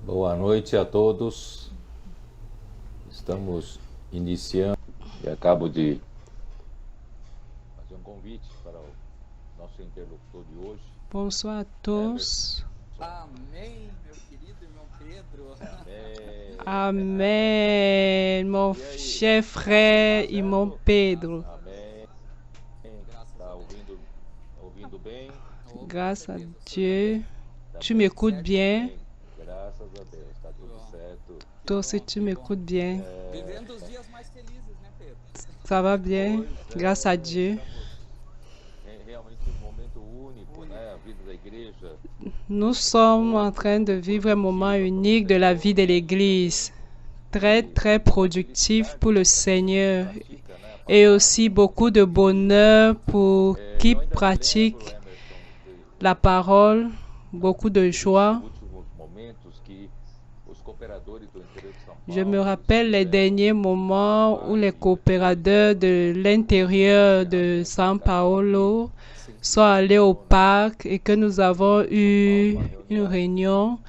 Boa noite a todos. Estamos iniciando e acabo de fazer convite para o nosso interlocutor de hoje. Bonsoir à tous. Amém, meu querido irmão Pedro. Amen, mon cher frère et mon Pedro. Amém. Está ouvindo bem? Grâce à Dieu. Tu m'écoutes bien? Graças a Deus, está tudo certo. Toi aussi, tu m'écoutes bien? Vivendo os dias mais felizes, né, Pedro? Ça va bien? Grâce à Dieu. É realmente um momento único, né? A vida da igreja. Nous sommes en train de vivre un moment unique de la vie de l'Église. Très, très productif pour le Seigneur. Et aussi beaucoup de bonheur pour qui pratique la parole. Beaucoup de joie. Je me rappelle les derniers moments où les coopérateurs de l'intérieur de São Paulo sont allés au parc et que nous avons eu une réunion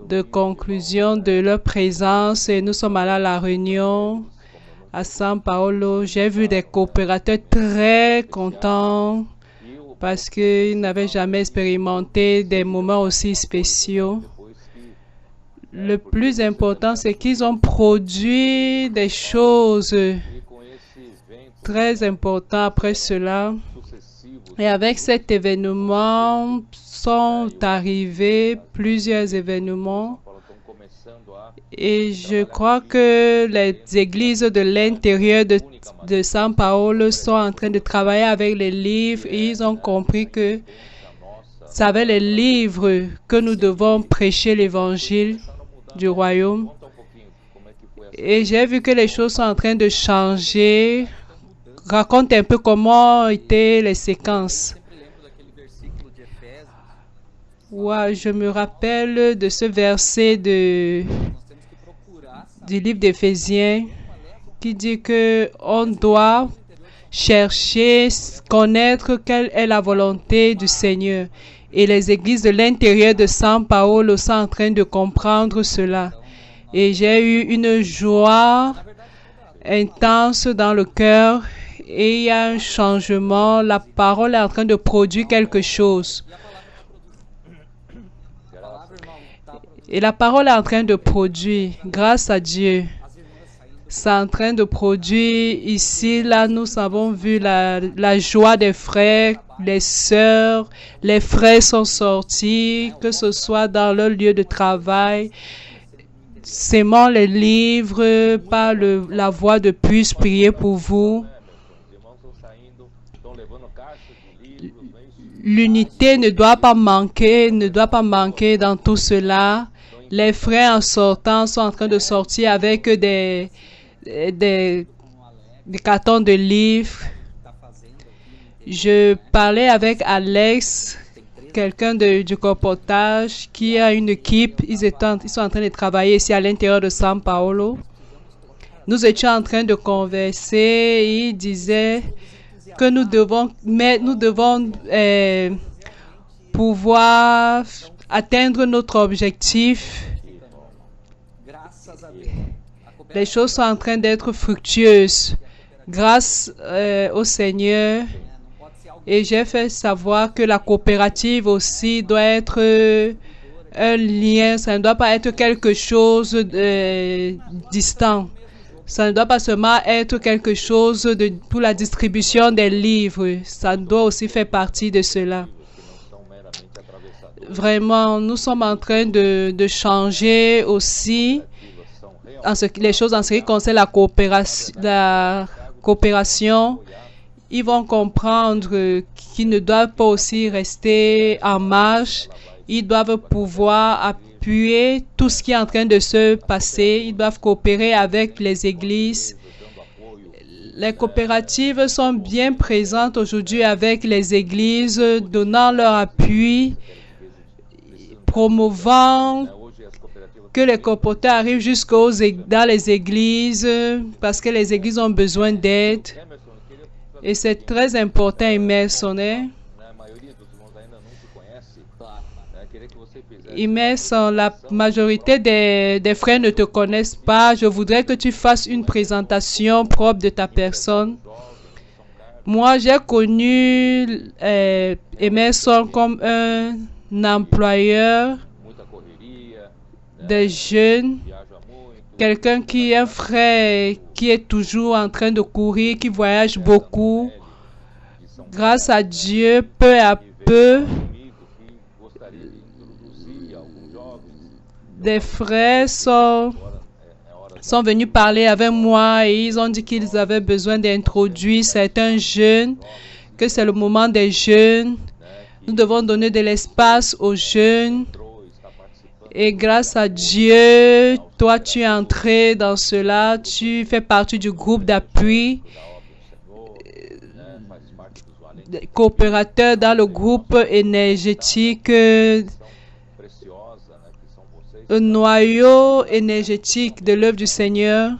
de conclusion de leur présence et nous sommes allés à la réunion à São Paulo. J'ai vu des coopérateurs très contents parce qu'ils n'avaient jamais expérimenté des moments aussi spéciaux. Le plus important, c'est qu'ils ont produit des choses très importantes après cela. Et avec cet événement, sont arrivés plusieurs événements. Et je crois que les églises de l'intérieur de São Paulo sont en train de travailler avec les livres et ils ont compris que c'est avec les livres que nous devons prêcher l'évangile du royaume. Et j'ai vu que les choses sont en train de changer. Raconte un peu comment étaient les séquences. Ouais, je me rappelle de ce verset du livre d'Éphésiens qui dit que on doit chercher, connaître quelle est la volonté du Seigneur. Et les églises de l'intérieur de São Paulo sont en train de comprendre cela. Et j'ai eu une joie intense dans le cœur et il y a un changement. La parole est en train de produire quelque chose. Et la parole est en train de produire, grâce à Dieu. C'est en train de produire ici, là, nous avons vu la joie des frères, les sœurs, les frères sont sortis, que ce soit dans leur lieu de travail, s'aimant les livres, par la voix de puisse prier pour vous. L'unité ne doit pas manquer dans tout cela. Les frères en sortant sont en train de sortir avec des cartons de livres. Je parlais avec Alex, quelqu'un du comportage qui a une équipe. Ils sont en train de travailler ici à l'intérieur de São Paulo. Nous étions en train de converser et il disait que nous devons pouvoir atteindre notre objectif. Les choses sont en train d'être fructueuses grâce au Seigneur. Et j'ai fait savoir que la coopérative aussi doit être un lien. Ça ne doit pas être quelque chose de distant. Ça ne doit pas seulement être quelque chose pour la distribution des livres. Ça doit aussi faire partie de cela. Vraiment, nous sommes en train de changer aussi les choses en ce qui concerne la coopération. Ils vont comprendre qu'ils ne doivent pas aussi rester en marge. Ils doivent pouvoir appuyer tout ce qui est en train de se passer. Ils doivent coopérer avec les églises. Les coopératives sont bien présentes aujourd'hui avec les églises, donnant leur appui, promouvant que les coopérateurs arrivent dans les églises parce que les églises ont besoin d'aide. Et c'est très important, Emerson, né? Emerson, la majorité des frères ne te connaissent pas. Je voudrais que tu fasses une présentation propre de ta personne. Moi, j'ai connu Emerson comme un employeur de jeunes, quelqu'un qui est un frère qui est toujours en train de courir, qui voyage beaucoup. Grâce à Dieu, peu à peu, des frères sont venus parler avec moi et ils ont dit qu'ils avaient besoin d'introduire certains jeunes, que c'est le moment des jeunes. Nous devons donner de l'espace aux jeunes. Et grâce à Dieu, toi, tu es entré dans cela. Tu fais partie du groupe d'appui, coopérateur dans le groupe énergétique, un noyau énergétique de l'œuvre du Seigneur,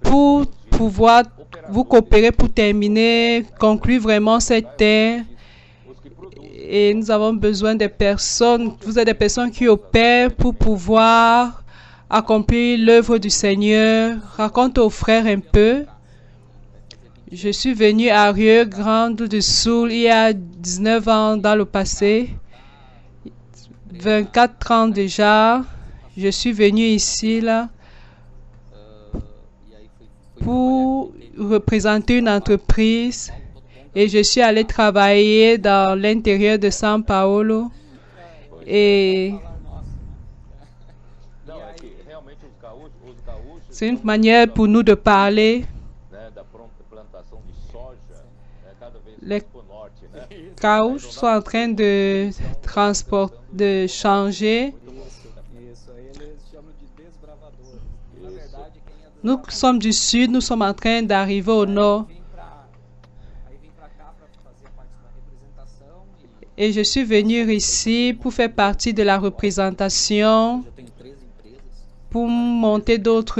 pour pouvoir vous coopérer pour terminer, conclure vraiment cette terre. Et nous avons besoin des personnes, vous êtes des personnes qui opèrent pour pouvoir accomplir l'œuvre du Seigneur. Raconte aux frères un peu. Je suis venu à Rio Grande do Sul il y a 19 ans dans le passé. 24 ans déjà. Je suis venu ici là pour représenter une entreprise et je suis allé travailler dans l'intérieur de São Paulo et c'est une manière pour nous de parler. Les caoutchoucs sont en train de changer. Nous sommes du sud, nous sommes en train d'arriver au nord. Et je suis venu ici pour faire partie de la représentation, pour monter d'autres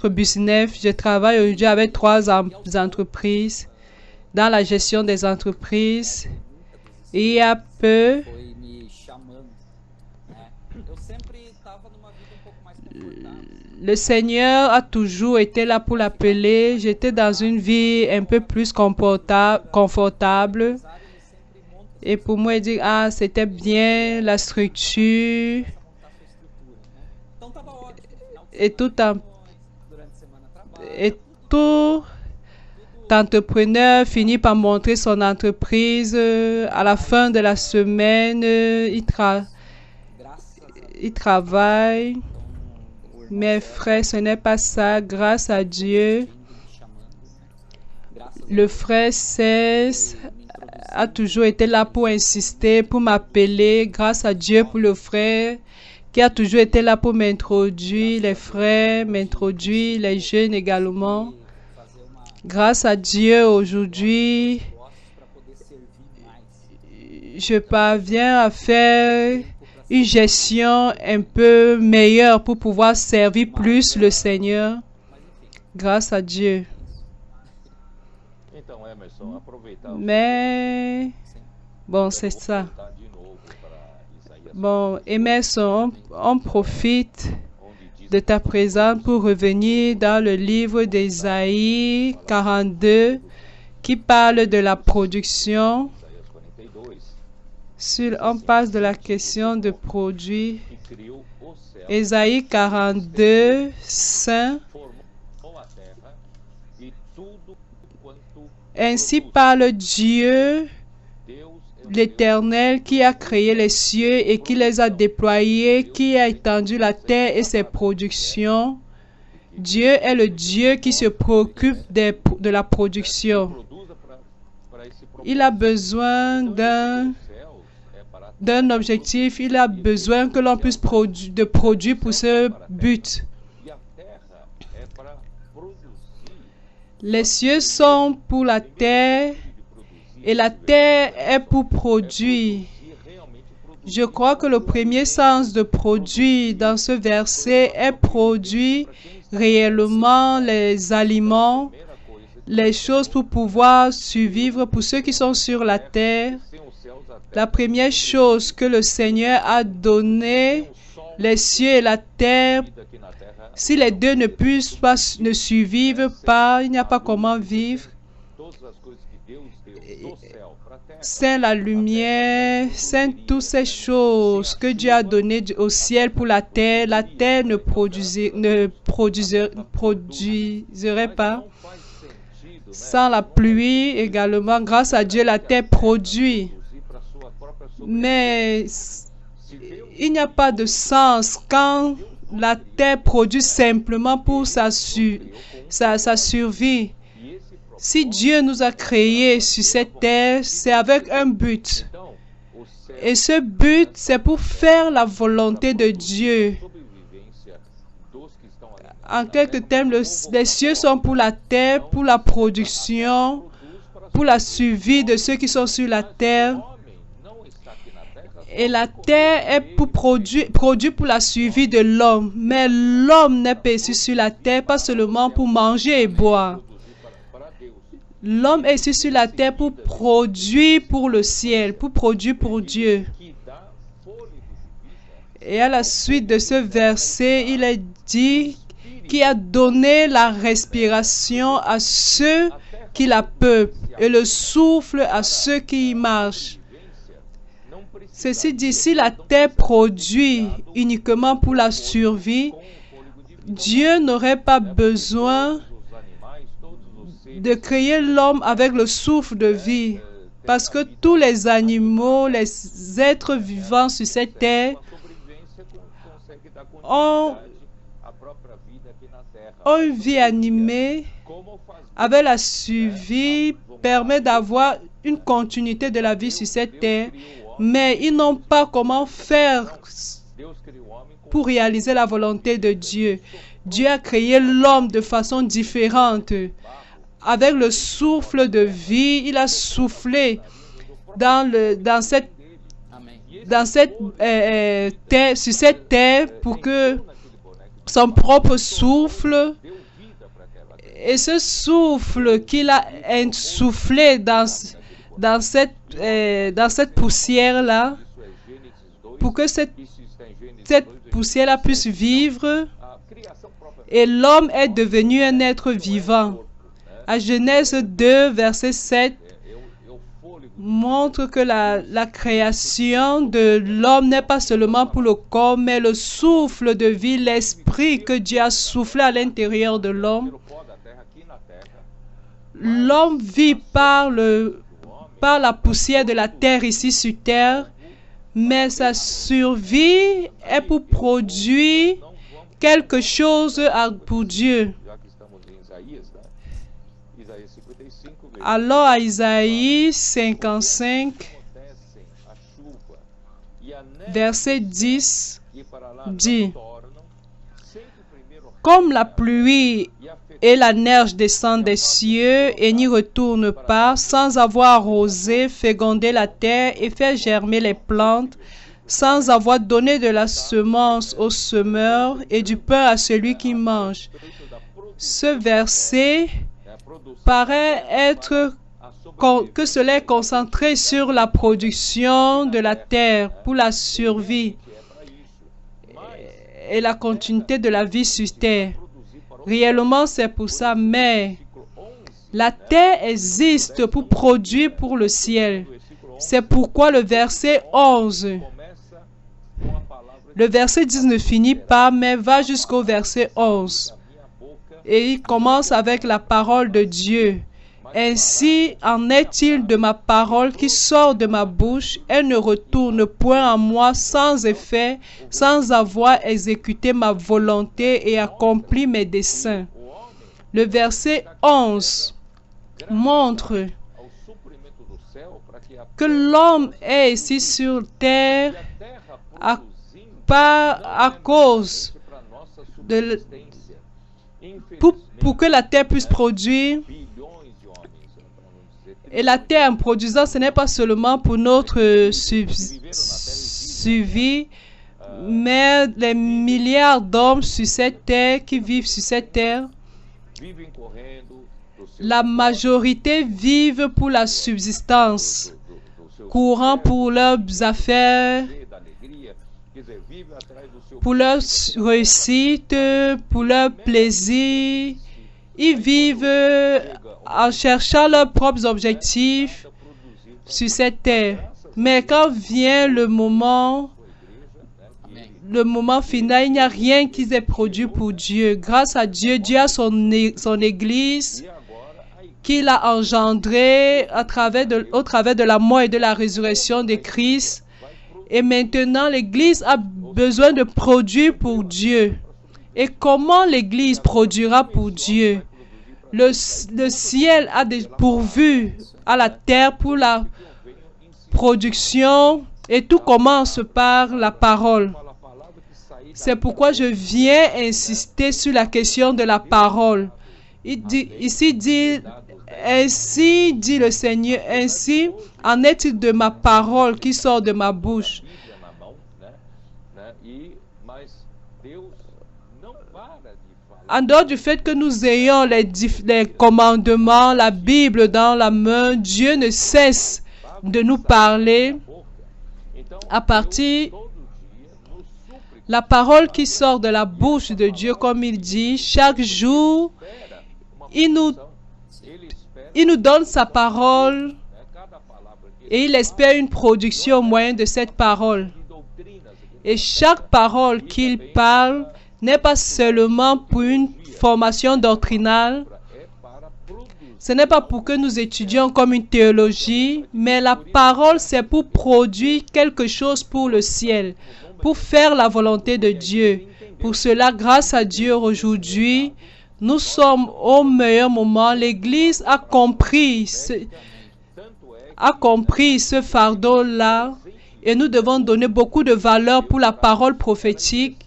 business. Je travaille aujourd'hui avec 3 entreprises dans la gestion des entreprises. Et il y a peu, le Seigneur a toujours été là pour l'appeler. J'étais dans une vie un peu plus confortable. Et pour moi, il dit, ah, c'était bien la structure. Et tout entrepreneur finit par montrer son entreprise. À la fin de la semaine, il travaille. Mes frères, ce n'est pas ça. Grâce à Dieu, le frère Cesse a toujours été là pour insister, pour m'appeler. Grâce à Dieu pour le frère qui a toujours été là pour m'introduire, les frères m'introduire, les jeunes également. Grâce à Dieu, aujourd'hui, je parviens à faire une gestion un peu meilleure pour pouvoir servir plus le Seigneur. Grâce à Dieu. Mais, bon, c'est ça. Bon, Emerson, on profite de ta présence pour revenir dans le livre d'Ésaïe 42 qui parle de la production. On passe de la question de produit. Ésaïe 42, 5. Ainsi parle Dieu, l'Éternel, qui a créé les cieux et qui les a déployés, qui a étendu la terre et ses productions. Dieu est le Dieu qui se préoccupe de la production. Il a besoin d'un objectif, il a besoin que l'on puisse produire pour ce but. Les cieux sont pour la terre et la terre est pour produire. Je crois que le premier sens de produire dans ce verset est produire réellement les aliments, les choses pour pouvoir survivre pour ceux qui sont sur la terre. La première chose que le Seigneur a donné, les cieux et la terre, si les deux ne puissent pas, ne survivent pas, il n'y a pas comment vivre. Saint la lumière, saint toutes ces choses que Dieu a données au ciel pour la terre ne produirait pas. Sans la pluie également, grâce à Dieu, la terre produit. Mais il n'y a pas de sens quand la terre produit simplement pour sa survie. Si Dieu nous a créés sur cette terre, c'est avec un but. Et ce but, c'est pour faire la volonté de Dieu. En quelques termes, les cieux sont pour la terre, pour la production, pour la survie de ceux qui sont sur la terre. Et la terre est produit pour la survie de l'homme. Mais l'homme n'est pas ici sur la terre, pas seulement pour manger et boire. L'homme est ici sur la terre pour produire pour le ciel, pour produire pour Dieu. Et à la suite de ce verset, il est dit qu'il a donné la respiration à ceux qui la peuplent et le souffle à ceux qui y marchent. Ceci dit, si la terre produit uniquement pour la survie, Dieu n'aurait pas besoin de créer l'homme avec le souffle de vie, parce que tous les animaux, les êtres vivants sur cette terre ont une vie animée, avec la survie, permet d'avoir une continuité de la vie sur cette terre, mais ils n'ont pas comment faire pour réaliser la volonté de Dieu. Dieu a créé l'homme de façon différente. Avec le souffle de vie, il a soufflé sur cette terre pour que son propre souffle, et ce souffle qu'il a insoufflé dans cette poussière-là, pour que cette poussière-là puisse vivre, et l'homme est devenu un être vivant. À Genèse 2, verset 7, montre que la création de l'homme n'est pas seulement pour le corps, mais le souffle de vie, l'esprit que Dieu a soufflé à l'intérieur de l'homme. L'homme vit par la poussière de la terre ici sur terre, mais sa survie est pour produire quelque chose pour Dieu. Alors à Isaïe 55, verset 10, dit: comme la pluie et la neige descendent des cieux et n'y retournent pas, sans avoir arrosé, fécondé la terre et fait germer les plantes, sans avoir donné de la semence au semeur et du pain à celui qui mange. Ce verset paraît être que cela est concentré sur la production de la terre pour la survie et la continuité de la vie sur terre. Réellement, c'est pour ça, mais la terre existe pour produire pour le ciel. C'est pourquoi le verset 11, le verset 10 ne finit pas, mais va jusqu'au verset 11. Et il commence avec la parole de Dieu. Ainsi en est-il de ma parole qui sort de ma bouche, elle ne retourne point en moi sans effet, sans avoir exécuté ma volonté et accompli mes desseins. Le verset 11 montre que l'homme est ici sur terre à cause de pour que la terre puisse produire. Et la terre en produisant, ce n'est pas seulement pour notre survie, mais les milliards d'hommes sur cette terre qui vivent sur cette terre, la majorité vivent pour la subsistance, courant pour leurs affaires, pour leur réussite, pour leur plaisir. Ils vivent en cherchant leurs propres objectifs sur cette terre. Mais quand vient le moment final, il n'y a rien qui s'est produit pour Dieu. Grâce à Dieu, Dieu a son Église qu'il a engendrée au travers de la mort et de la résurrection de Christ. Et maintenant, l'Église a besoin de produire pour Dieu. Et comment l'Église produira pour Dieu? Le ciel a pourvu à la terre pour la production et tout commence par la parole. C'est pourquoi je viens insister sur la question de la parole. Ainsi dit le Seigneur, ainsi en est-il de ma parole qui sort de ma bouche. En dehors du fait que nous ayons les commandements, la Bible dans la main, Dieu ne cesse de nous parler à partir la parole qui sort de la bouche de Dieu, comme il dit, chaque jour, il nous donne sa parole et il espère une production au moyen de cette parole. Et chaque parole qu'il parle n'est pas seulement pour une formation doctrinale, ce n'est pas pour que nous étudions comme une théologie, mais la parole, c'est pour produire quelque chose pour le ciel, pour faire la volonté de Dieu. Pour cela, grâce à Dieu, aujourd'hui, nous sommes au meilleur moment. L'Église a compris ce fardeau-là et nous devons donner beaucoup de valeur pour la parole prophétique.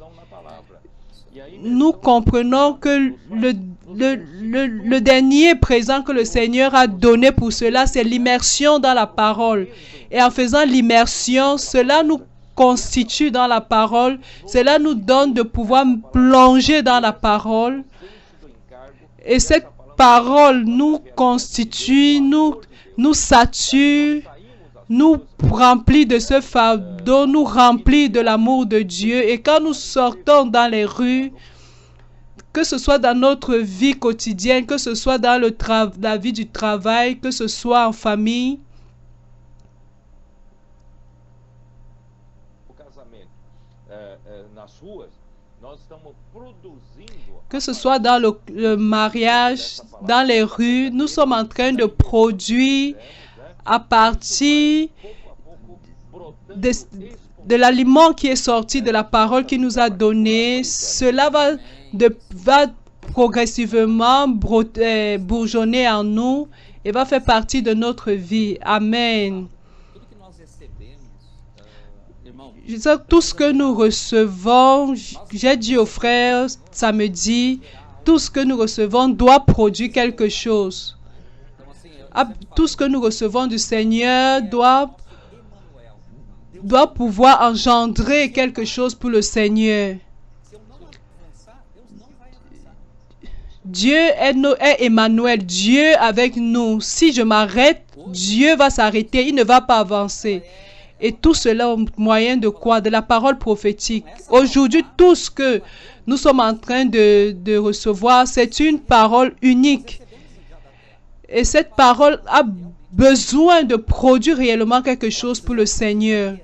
Nous comprenons que le dernier présent que le Seigneur a donné pour cela, c'est l'immersion dans la parole. Et en faisant l'immersion, cela nous constitue dans la parole. Cela nous donne de pouvoir plonger dans la parole. Et cette parole nous constitue, nous sature, nous remplit de ce fardeau, nous remplit de l'amour de Dieu. Et quand nous sortons dans les rues, que ce soit dans notre vie quotidienne, que ce soit dans la vie du travail, que ce soit en famille, que ce soit dans le mariage, dans les rues, nous sommes en train de produire à partir de l'aliment qui est sorti de la parole qu'il nous a donné. Cela va progressivement bourgeonner en nous et va faire partie de notre vie. Amen. Tout ce que nous recevons, j'ai dit aux frères samedi, tout ce que nous recevons doit produire quelque chose. Tout ce que nous recevons du Seigneur doit pouvoir engendrer quelque chose pour le Seigneur. Dieu est Emmanuel, Dieu avec nous. Si je m'arrête, Dieu va s'arrêter, il ne va pas avancer. Et tout cela au moyen de quoi? De la parole prophétique. Aujourd'hui, tout ce que nous sommes en train de recevoir, c'est une parole unique. Et cette parole a besoin de produire réellement quelque chose pour le Seigneur.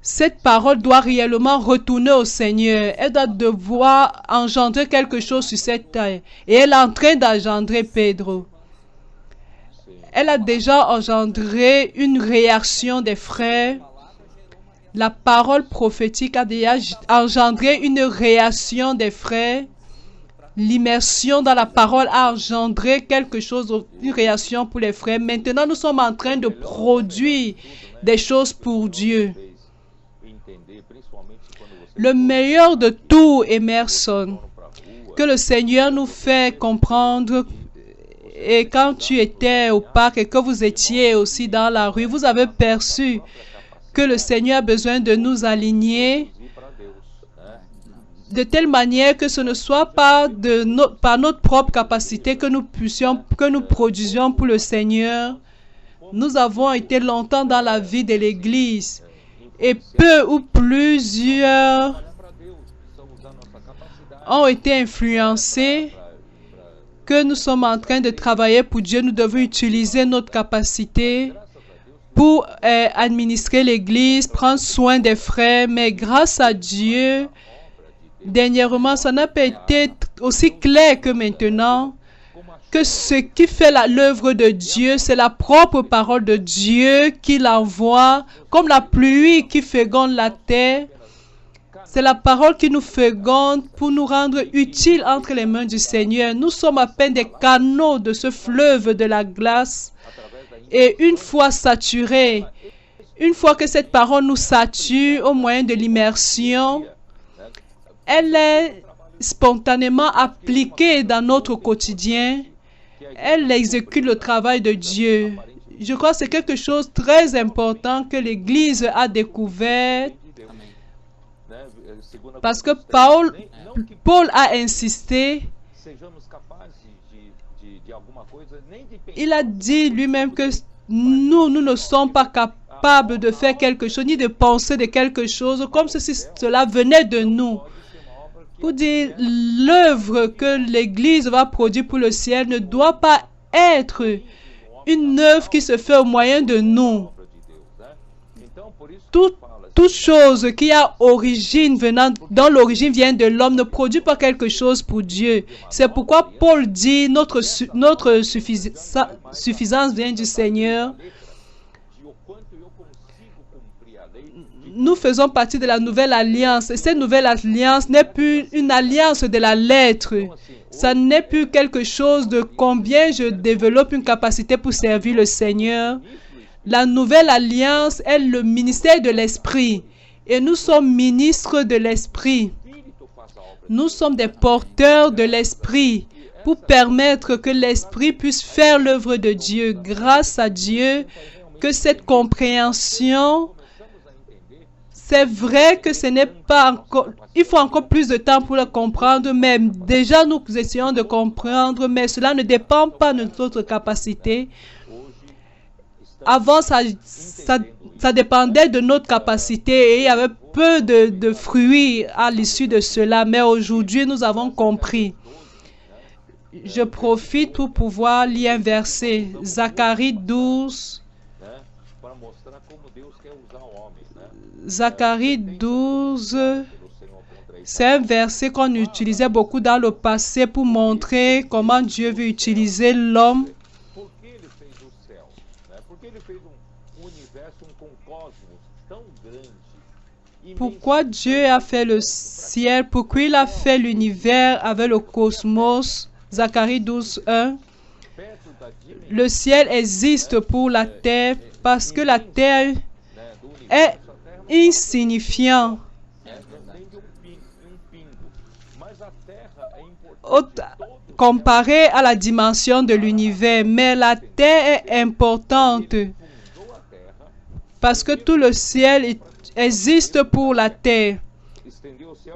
Cette parole doit réellement retourner au Seigneur. Elle doit devoir engendrer quelque chose sur cette terre. Et elle est en train d'engendrer Pedro. Elle a déjà engendré une réaction des frères. La parole prophétique a déjà engendré une réaction des frères. L'immersion dans la parole a engendré quelque chose, une réaction pour les frères. Maintenant, nous sommes en train de produire des choses pour Dieu. Le meilleur de tout, Emerson, que le Seigneur nous fait comprendre. Et quand tu étais au parc et que vous étiez aussi dans la rue, vous avez perçu que le Seigneur a besoin de nous aligner de telle manière que ce ne soit pas par notre propre capacité que nous produisions pour le Seigneur, Nous avons été longtemps dans la vie de l'Église et peu ou plusieurs ont été influencés que nous sommes en train de travailler pour Dieu. Nous devons utiliser notre capacité pour administrer l'Église, prendre soin des frères. Mais grâce à Dieu, dernièrement, ça n'a pas été aussi clair que maintenant, que ce qui fait l'œuvre de Dieu, c'est la propre parole de Dieu qu'il envoie, comme la pluie qui féconde la terre. C'est la parole qui nous féconde pour nous rendre utiles entre les mains du Seigneur. Nous sommes à peine des canaux de ce fleuve de la glace. Et une fois saturés, une fois que cette parole nous sature au moyen de l'immersion, elle est spontanément appliquée dans notre quotidien. Elle exécute le travail de Dieu. Je crois que c'est quelque chose de très important que l'Église a découvert. Parce que Paul a insisté. Il a dit lui-même que nous ne sommes pas capables de faire quelque chose, ni de penser de quelque chose, comme si cela venait de nous. Pour dire, l'œuvre que l'Église va produire pour le ciel ne doit pas être une œuvre qui se fait au moyen de nous. Toute chose qui a origine dont l'origine vient de l'homme ne produit pas quelque chose pour Dieu. C'est pourquoi Paul dit notre suffisance vient du Seigneur. Nous faisons partie de la nouvelle alliance. Et cette nouvelle alliance n'est plus une alliance de la lettre. Ça n'est plus quelque chose de combien je développe une capacité pour servir le Seigneur. La nouvelle alliance est le ministère de l'Esprit. Et nous sommes ministres de l'Esprit. Nous sommes des porteurs de l'Esprit pour permettre que l'Esprit puisse faire l'œuvre de Dieu. Grâce à Dieu, que cette compréhension, c'est vrai que ce n'est pas encore... Il faut encore plus de temps pour le comprendre, mais déjà nous essayons de comprendre, mais cela ne dépend pas de notre capacité. Avant, ça dépendait de notre capacité et il y avait peu de fruits à l'issue de cela. Mais aujourd'hui, nous avons compris. Je profite pour pouvoir lire un verset. Zacharie 12. Zacharie 12. C'est un verset qu'on utilisait beaucoup dans le passé pour montrer comment Dieu veut utiliser l'homme. Pourquoi Dieu a fait le ciel? Pourquoi il a fait l'univers avec le cosmos? Zacharie 12, 1. Le ciel existe pour la terre parce que la terre est insignifiante. Comparé à la dimension de l'univers, mais la terre est importante parce que tout le ciel existe pour la terre.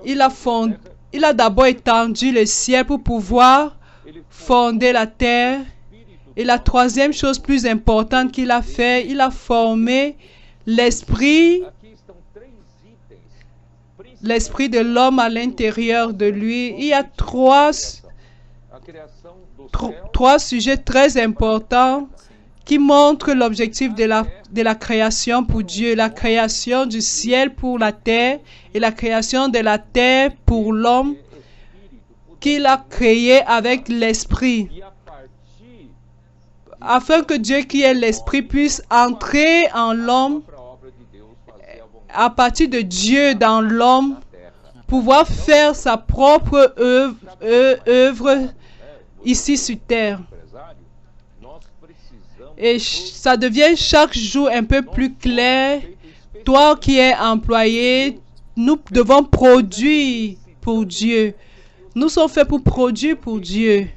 Il a d'abord étendu le ciel pour pouvoir fonder la terre. Et la troisième chose plus importante qu'il a fait, il a formé l'esprit de l'homme à l'intérieur de lui. Il y a trois sujets très importants qui montrent l'objectif de la création pour Dieu. La création du ciel pour la terre et la création de la terre pour l'homme qu'il a créé avec l'esprit. Afin que Dieu qui est l'esprit puisse entrer en l'homme, à partir de Dieu dans l'homme, pouvoir faire sa propre œuvre ici sur terre. Et ça devient chaque jour un peu plus clair. Toi qui es employé, nous devons produire pour Dieu. Nous sommes faits pour produire pour Dieu.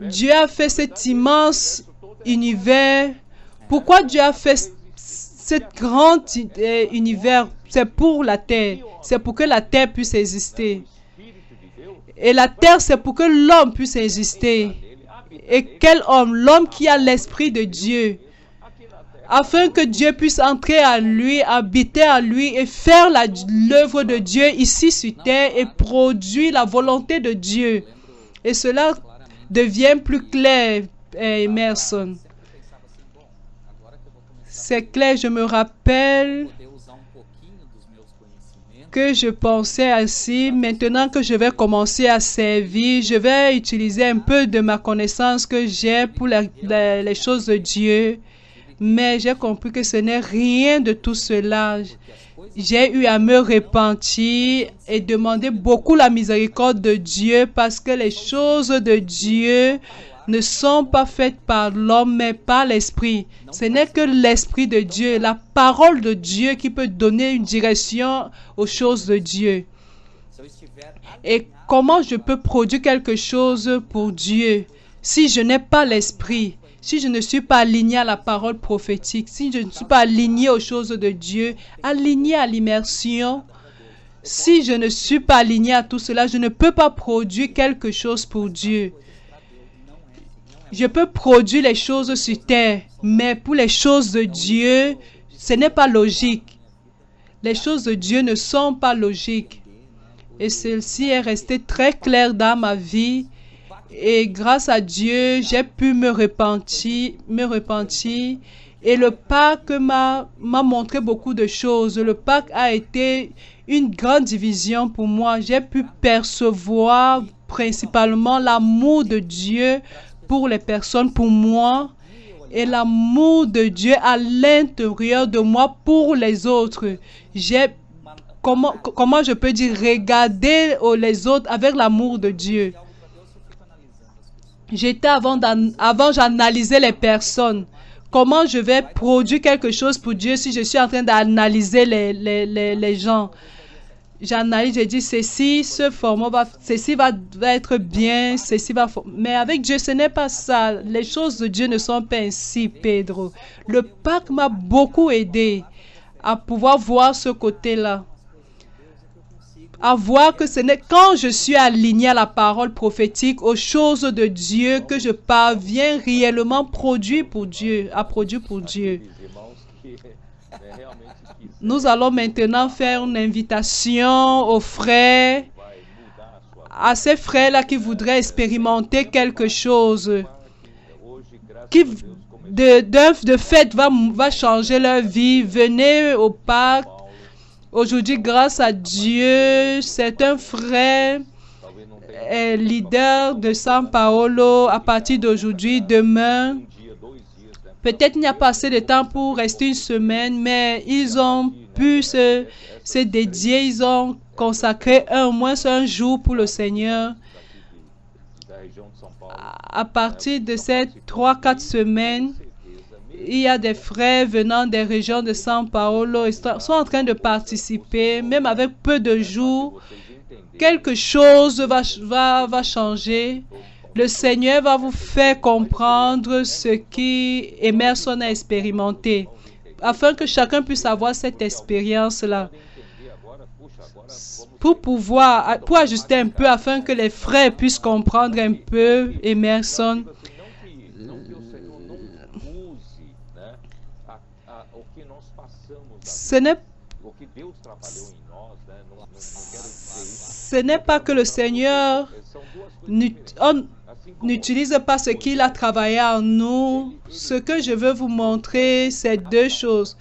Dieu a fait cet immense univers. Pourquoi Dieu a fait cet grand univers? C'est pour la terre. C'est pour que la terre puisse exister. Et la terre, c'est pour que l'homme puisse exister. Et quel homme? L'homme qui a l'esprit de Dieu. afin que Dieu puisse entrer à lui, habiter à lui et faire l'œuvre de Dieu ici sur terre et produire la volonté de Dieu. Et cela devient plus clair, Emerson. C'est clair, je me rappelle que je pensais ainsi, maintenant que je vais commencer à servir, je vais utiliser un peu de ma connaissance que j'ai pour les choses de Dieu. Mais j'ai compris que ce n'est rien de tout cela. J'ai eu à me repentir et demander beaucoup la miséricorde de Dieu parce que les choses de Dieu ne sont pas faites par l'homme, mais par l'Esprit. Ce n'est que l'Esprit de Dieu, la parole de Dieu qui peut donner une direction aux choses de Dieu. Et comment je peux produire quelque chose pour Dieu si je n'ai pas l'Esprit, si je ne suis pas aligné à la parole prophétique, si je ne suis pas aligné aux choses de Dieu, aligné à l'immersion? Si je ne suis pas aligné à tout cela, je ne peux pas produire quelque chose pour Dieu. Je peux produire les choses sur terre, mais pour les choses de Dieu, ce n'est pas logique. Les choses de Dieu ne sont pas logiques. Et celle-ci est restée très claire dans ma vie. Et grâce à Dieu, j'ai pu me repentir. Et le Pâques m'a montré beaucoup de choses. Le Pâques a été une grande division pour moi. J'ai pu percevoir principalement l'amour de Dieu pour les personnes, pour moi, et l'amour de Dieu à l'intérieur de moi pour les autres. Comment je peux dire, regarder les autres avec l'amour de Dieu. Avant j'analysais les personnes. Comment je vais produire quelque chose pour Dieu si je suis en train d'analyser les gens? J'analyse, je dis ceci va être bien, mais avec Dieu, ce n'est pas ça. Les choses de Dieu ne sont pas ainsi, Pedro. Le Pâques m'a beaucoup aidé à pouvoir voir ce côté-là. À voir que ce n'est quand je suis aligné à la parole prophétique, aux choses de Dieu, que je parviens réellement à produire pour Dieu. Nous allons maintenant faire une invitation aux frères, à ces frères-là qui voudraient expérimenter quelque chose, qui de fait va changer leur vie. Venez au Pâques. Aujourd'hui, grâce à Dieu, c'est un frère leader de São Paulo à partir d'aujourd'hui, demain. Peut-être il n'y a pas assez de temps pour rester une semaine, mais ils ont pu se dédier, ils ont consacré au moins un jour pour le Seigneur. À partir de ces 3-4 semaines, il y a des frères venant des régions de São Paulo, ils sont en train de participer, même avec peu de jours. Quelque chose va changer. Le Seigneur va vous faire comprendre ce qu'Emerson a expérimenté, afin que chacun puisse avoir cette expérience-là. Pour ajuster un peu, afin que les frères puissent comprendre un peu Emerson. Ce n'est pas que le Seigneur n'utilise pas ce qu'il a travaillé en nous. Ce que je veux vous montrer, c'est deux choses.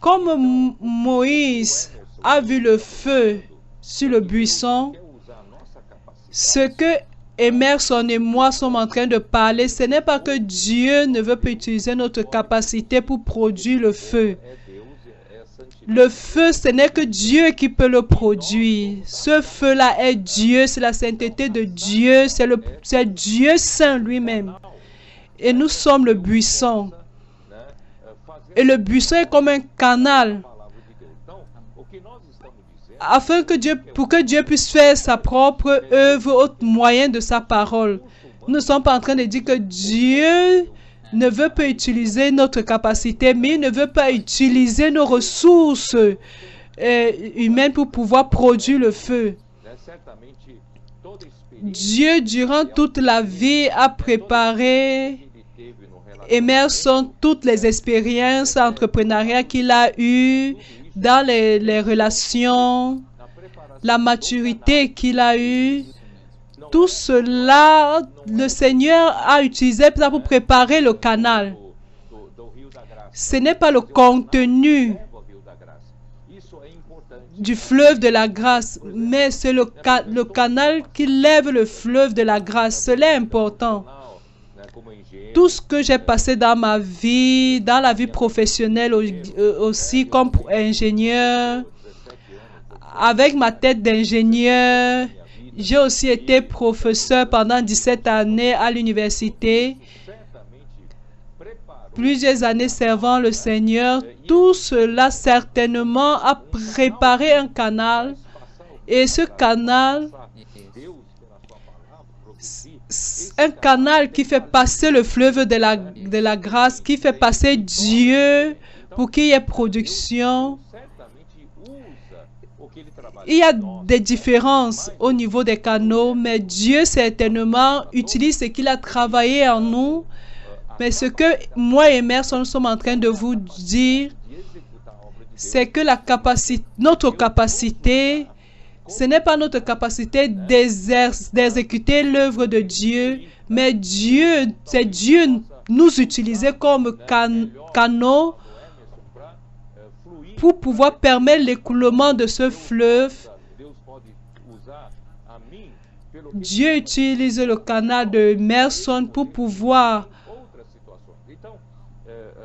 Comme Moïse a vu le feu sur le buisson, ce que Emerson et moi sommes en train de parler, ce n'est pas que Dieu ne veut pas utiliser notre capacité pour produire le feu. Le feu, ce n'est que Dieu qui peut le produire. Ce feu-là est Dieu, c'est la sainteté de Dieu, c'est Dieu saint lui-même. Et nous sommes le buisson. Et le buisson est comme un canal. Pour que Dieu puisse faire sa propre œuvre au moyen de sa parole. Nous ne sommes pas en train de dire que Dieu ne veut pas utiliser notre capacité, mais il ne veut pas utiliser nos ressources humaines pour pouvoir produire le feu. Dieu, durant toute la vie, a préparé Emerson, toutes les expériences entrepreneuriales qu'il a eues dans les relations, la maturité qu'il a eue, tout cela, le Seigneur a utilisé ça pour préparer le canal. Ce n'est pas le contenu du fleuve de la grâce, mais c'est le canal qui lève le fleuve de la grâce. Cela est important. Tout ce que j'ai passé dans ma vie, dans la vie professionnelle aussi comme ingénieur, avec ma tête d'ingénieur, j'ai aussi été professeur pendant 17 années à l'université. Plusieurs années servant le Seigneur, tout cela certainement a préparé un canal. Et ce canal, un canal qui fait passer le fleuve de la grâce, qui fait passer Dieu pour qu'il y ait production. Il y a des différences au niveau des canaux, mais Dieu certainement utilise ce qu'il a travaillé en nous. Mais ce que moi et Emerson nous sommes en train de vous dire, c'est que notre capacité, ce n'est pas notre capacité d'exécuter l'œuvre de Dieu, mais c'est Dieu nous utiliser comme canaux pour pouvoir permettre l'écoulement de ce fleuve. Dieu utilise le canal de Emerson pour pouvoir,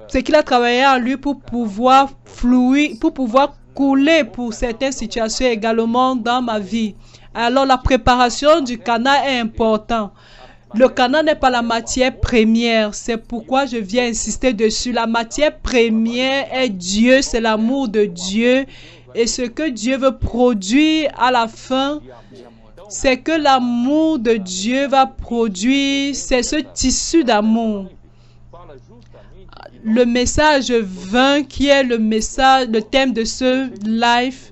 ce qu'il a travaillé en lui pour pouvoir fluer, pour pouvoir couler pour certaines situations également dans ma vie. Alors la préparation du canal est importante. Le canal n'est pas la matière première. C'est pourquoi je viens insister dessus. La matière première est Dieu, c'est l'amour de Dieu. Et ce que Dieu veut produire à la fin, c'est que l'amour de Dieu va produire, c'est ce tissu d'amour. Le message 20 qui est le thème de ce live,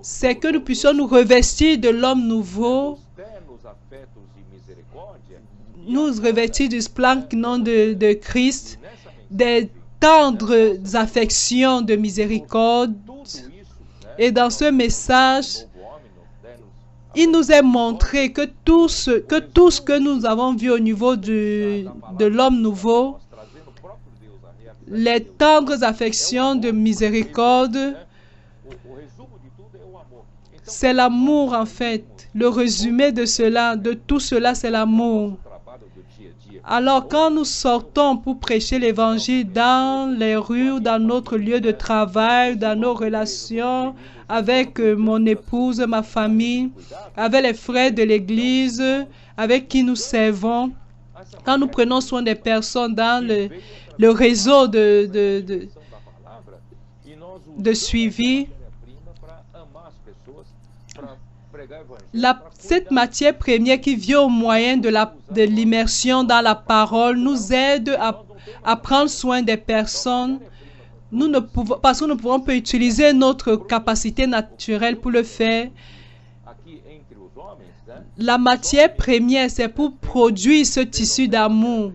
c'est que nous puissions nous revestir de l'homme nouveau, nous revêtir du splendide de Christ, des tendres affections de miséricorde. Et dans ce message, il nous est montré que tout ce que nous avons vu au niveau de l'homme nouveau, les tendres affections de miséricorde, c'est l'amour en fait. Le résumé de cela, de tout cela, c'est l'amour. Alors quand nous sortons pour prêcher l'évangile dans les rues, dans notre lieu de travail, dans nos relations avec mon épouse, ma famille, avec les frères de l'église, avec qui nous servons, quand nous prenons soin des personnes dans le réseau de suivi, cette matière première qui vient au moyen de l'immersion dans la parole nous aide à prendre soin des personnes. Parce que nous ne pouvons pas utiliser notre capacité naturelle pour le faire. La matière première, c'est pour produire ce tissu d'amour.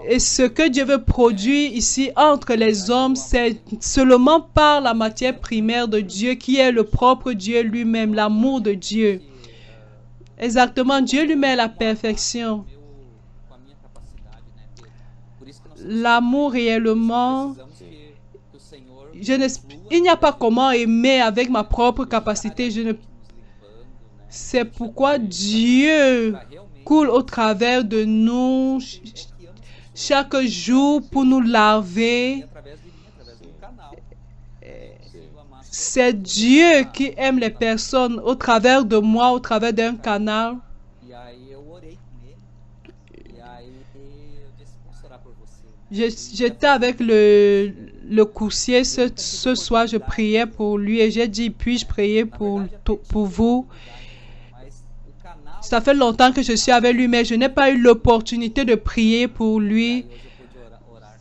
Et ce que Dieu veut produire ici entre les hommes, c'est seulement par la matière primaire de Dieu qui est le propre Dieu lui-même, l'amour de Dieu. Exactement, Dieu lui-même est la perfection. L'amour réellement, il n'y a pas comment aimer avec ma propre capacité. C'est pourquoi Dieu coule au travers de nous chaque jour pour nous laver. C'est Dieu qui aime les personnes au travers de moi, au travers d'un canal. J'étais avec le coursier ce soir, je priais pour lui et j'ai dit, puis-je prier pour vous? Ça fait longtemps que je suis avec lui, mais je n'ai pas eu l'opportunité de prier pour lui.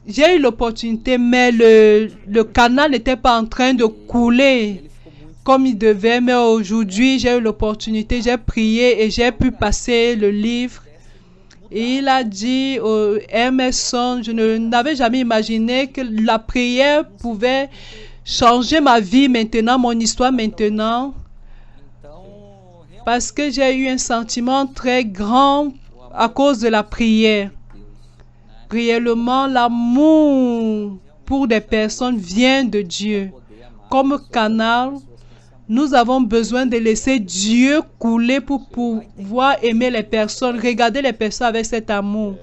J'ai eu l'opportunité, mais le canal n'était pas en train de couler comme il devait. Mais aujourd'hui, j'ai eu l'opportunité, j'ai prié et j'ai pu passer le livre. Et il a dit au Emerson, je n'avais jamais imaginé que la prière pouvait changer ma vie maintenant, mon histoire maintenant. Parce que j'ai eu un sentiment très grand à cause de la prière. Réellement, l'amour pour des personnes vient de Dieu. Comme canal, nous avons besoin de laisser Dieu couler pour pouvoir aimer les personnes, regarder les personnes avec cet amour.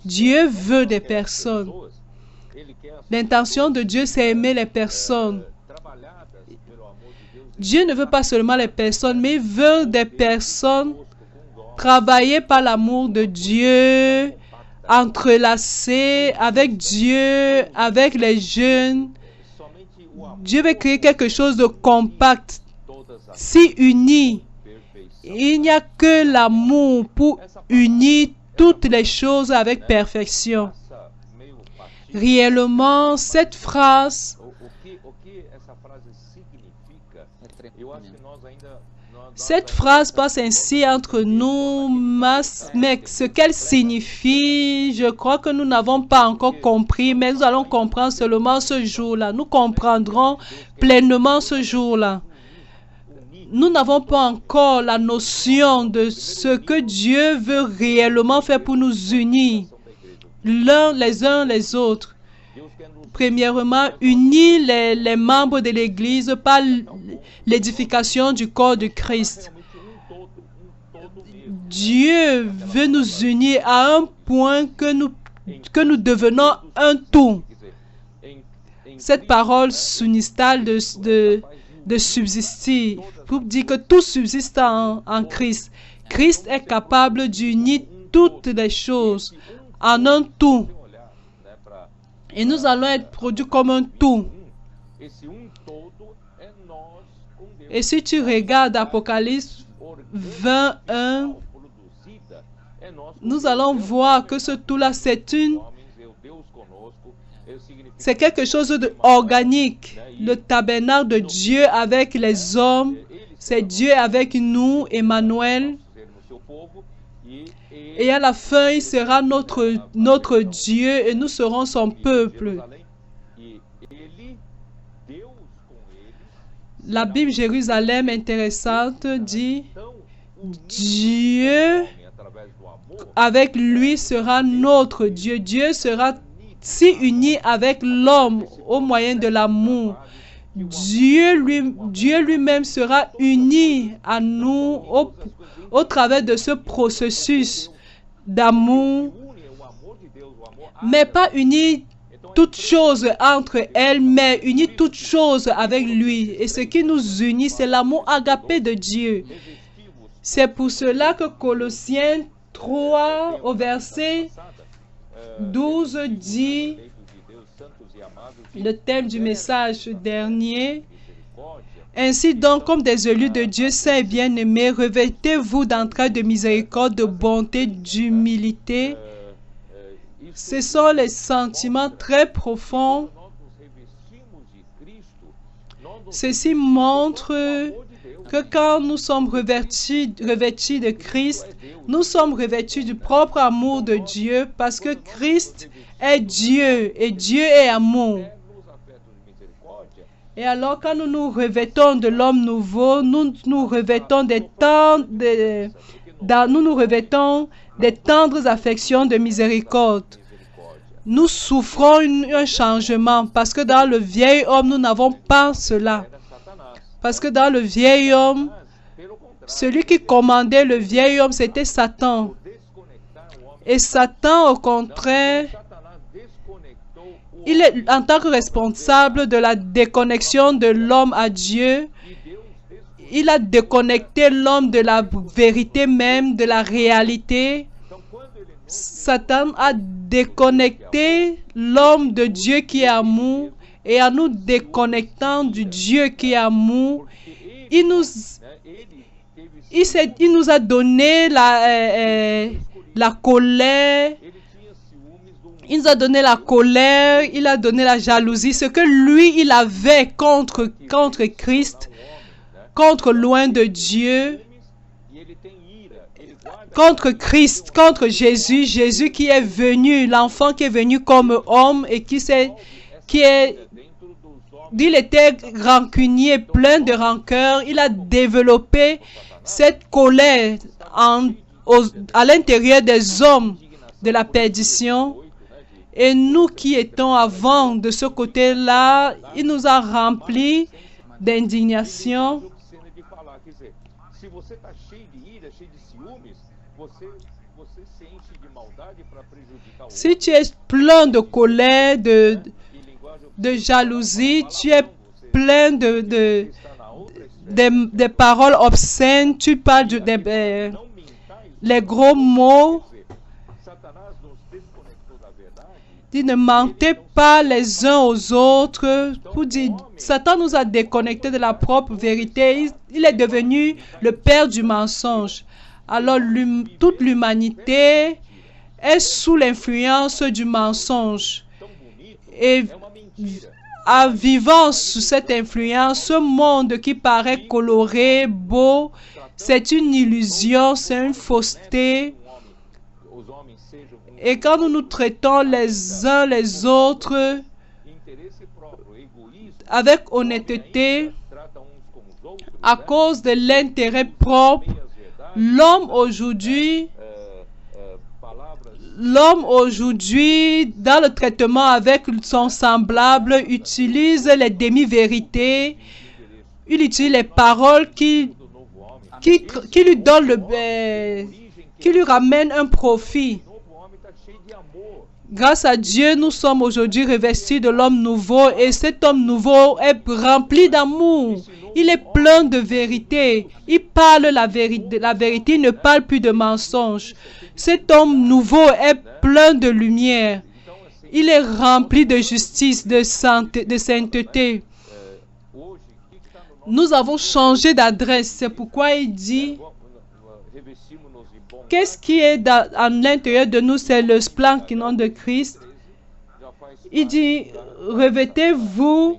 Dieu veut des personnes. L'intention de Dieu, c'est aimer les personnes. Dieu ne veut pas seulement les personnes, mais il veut des personnes travailler par l'amour de Dieu, entrelacées avec Dieu, avec les jeunes. Dieu veut créer quelque chose de compact, si uni. Il n'y a que l'amour pour unir toutes les choses avec perfection. Réellement, cette phrase, passe ainsi entre nous, mais ce qu'elle signifie, je crois que nous n'avons pas encore compris, mais nous allons comprendre seulement ce jour-là. Nous comprendrons pleinement ce jour-là. Nous n'avons pas encore la notion de ce que Dieu veut réellement faire pour nous unir les uns les autres. Premièrement, unir les membres de l'Église par l'édification du corps de Christ. Dieu veut nous unir à un point que nous devenons un tout. Cette parole s'installe de subsister, pour dire que tout subsiste en Christ. Christ est capable d'unir toutes les choses en un tout. Et nous allons être produits comme un tout. Et si tu regardes Apocalypse 21, nous allons voir que ce tout-là, c'est quelque chose d'organique. Le tabernacle de Dieu avec les hommes, c'est Dieu avec nous, Emmanuel. Et à la fin, il sera notre Dieu et nous serons son peuple. La Bible Jérusalem intéressante dit, Dieu avec lui sera notre Dieu. Dieu sera si uni avec l'homme au moyen de l'amour. Dieu lui-même sera uni à nous au travers de ce processus d'amour, mais pas uni toutes choses entre elles, mais uni toutes choses avec lui. Et ce qui nous unit, c'est l'amour agapé de Dieu. C'est pour cela que Colossiens 3 au verset 12 dit, le thème du message dernier, ainsi donc, comme des élus de Dieu saints et bien-aimés, revêtez-vous d'entrailles de miséricorde, de bonté, d'humilité. Ce sont les sentiments très profonds. Ceci montre que quand nous sommes revêtus de Christ, nous sommes revêtus du propre amour de Dieu, parce que Christ est Dieu et Dieu est amour. Et alors, quand nous nous revêtons de l'homme nouveau, nous nous revêtons des tendres affections de miséricorde. Nous souffrons un changement parce que dans le vieil homme, nous n'avons pas cela. Parce que dans le vieil homme, celui qui commandait le vieil homme, c'était Satan. Et Satan, au contraire, il est en tant que responsable de la déconnexion de l'homme à Dieu. Il a déconnecté l'homme de la vérité même, de la réalité. Satan a déconnecté l'homme de Dieu qui est amour, et en nous déconnectant du Dieu qui est amour, il nous a donné la colère. Il nous a donné la colère, il a donné la jalousie, ce que lui, il avait contre Christ, contre loin de Dieu. contre Christ, contre Jésus, Jésus qui est venu, l'enfant qui est venu comme homme et il était rancunier, plein de rancœur. Il a développé cette colère à l'intérieur des hommes de la perdition. Et nous qui étions avant de ce côté-là, il nous a remplis d'indignation. Si tu es plein de colère, de jalousie, tu es plein de paroles obscènes, tu parles les gros mots. Dit, ne mentez pas les uns aux autres. Pour dire, Satan nous a déconnectés de la propre vérité. Il est devenu le père du mensonge. Alors toute l'humanité est sous l'influence du mensonge. Et en vivant sous cette influence, ce monde qui paraît coloré, beau, c'est une illusion, c'est une fausseté. Et quand nous nous traitons les uns les autres avec honnêteté, à cause de l'intérêt propre, l'homme aujourd'hui, dans le traitement avec son semblable, utilise les demi-vérités, il utilise les paroles qui lui donnent qui lui ramènent un profit. Grâce à Dieu, nous sommes aujourd'hui revêtus de l'homme nouveau et cet homme nouveau est rempli d'amour. Il est plein de vérité. Il parle la vérité, il ne parle plus de mensonges. Cet homme nouveau est plein de lumière. Il est rempli de justice, de sainteté. Nous avons changé d'adresse. C'est pourquoi il dit... Qu'est-ce qui est à l'intérieur de nous? C'est le splendinon de Christ. Il dit, revêtez-vous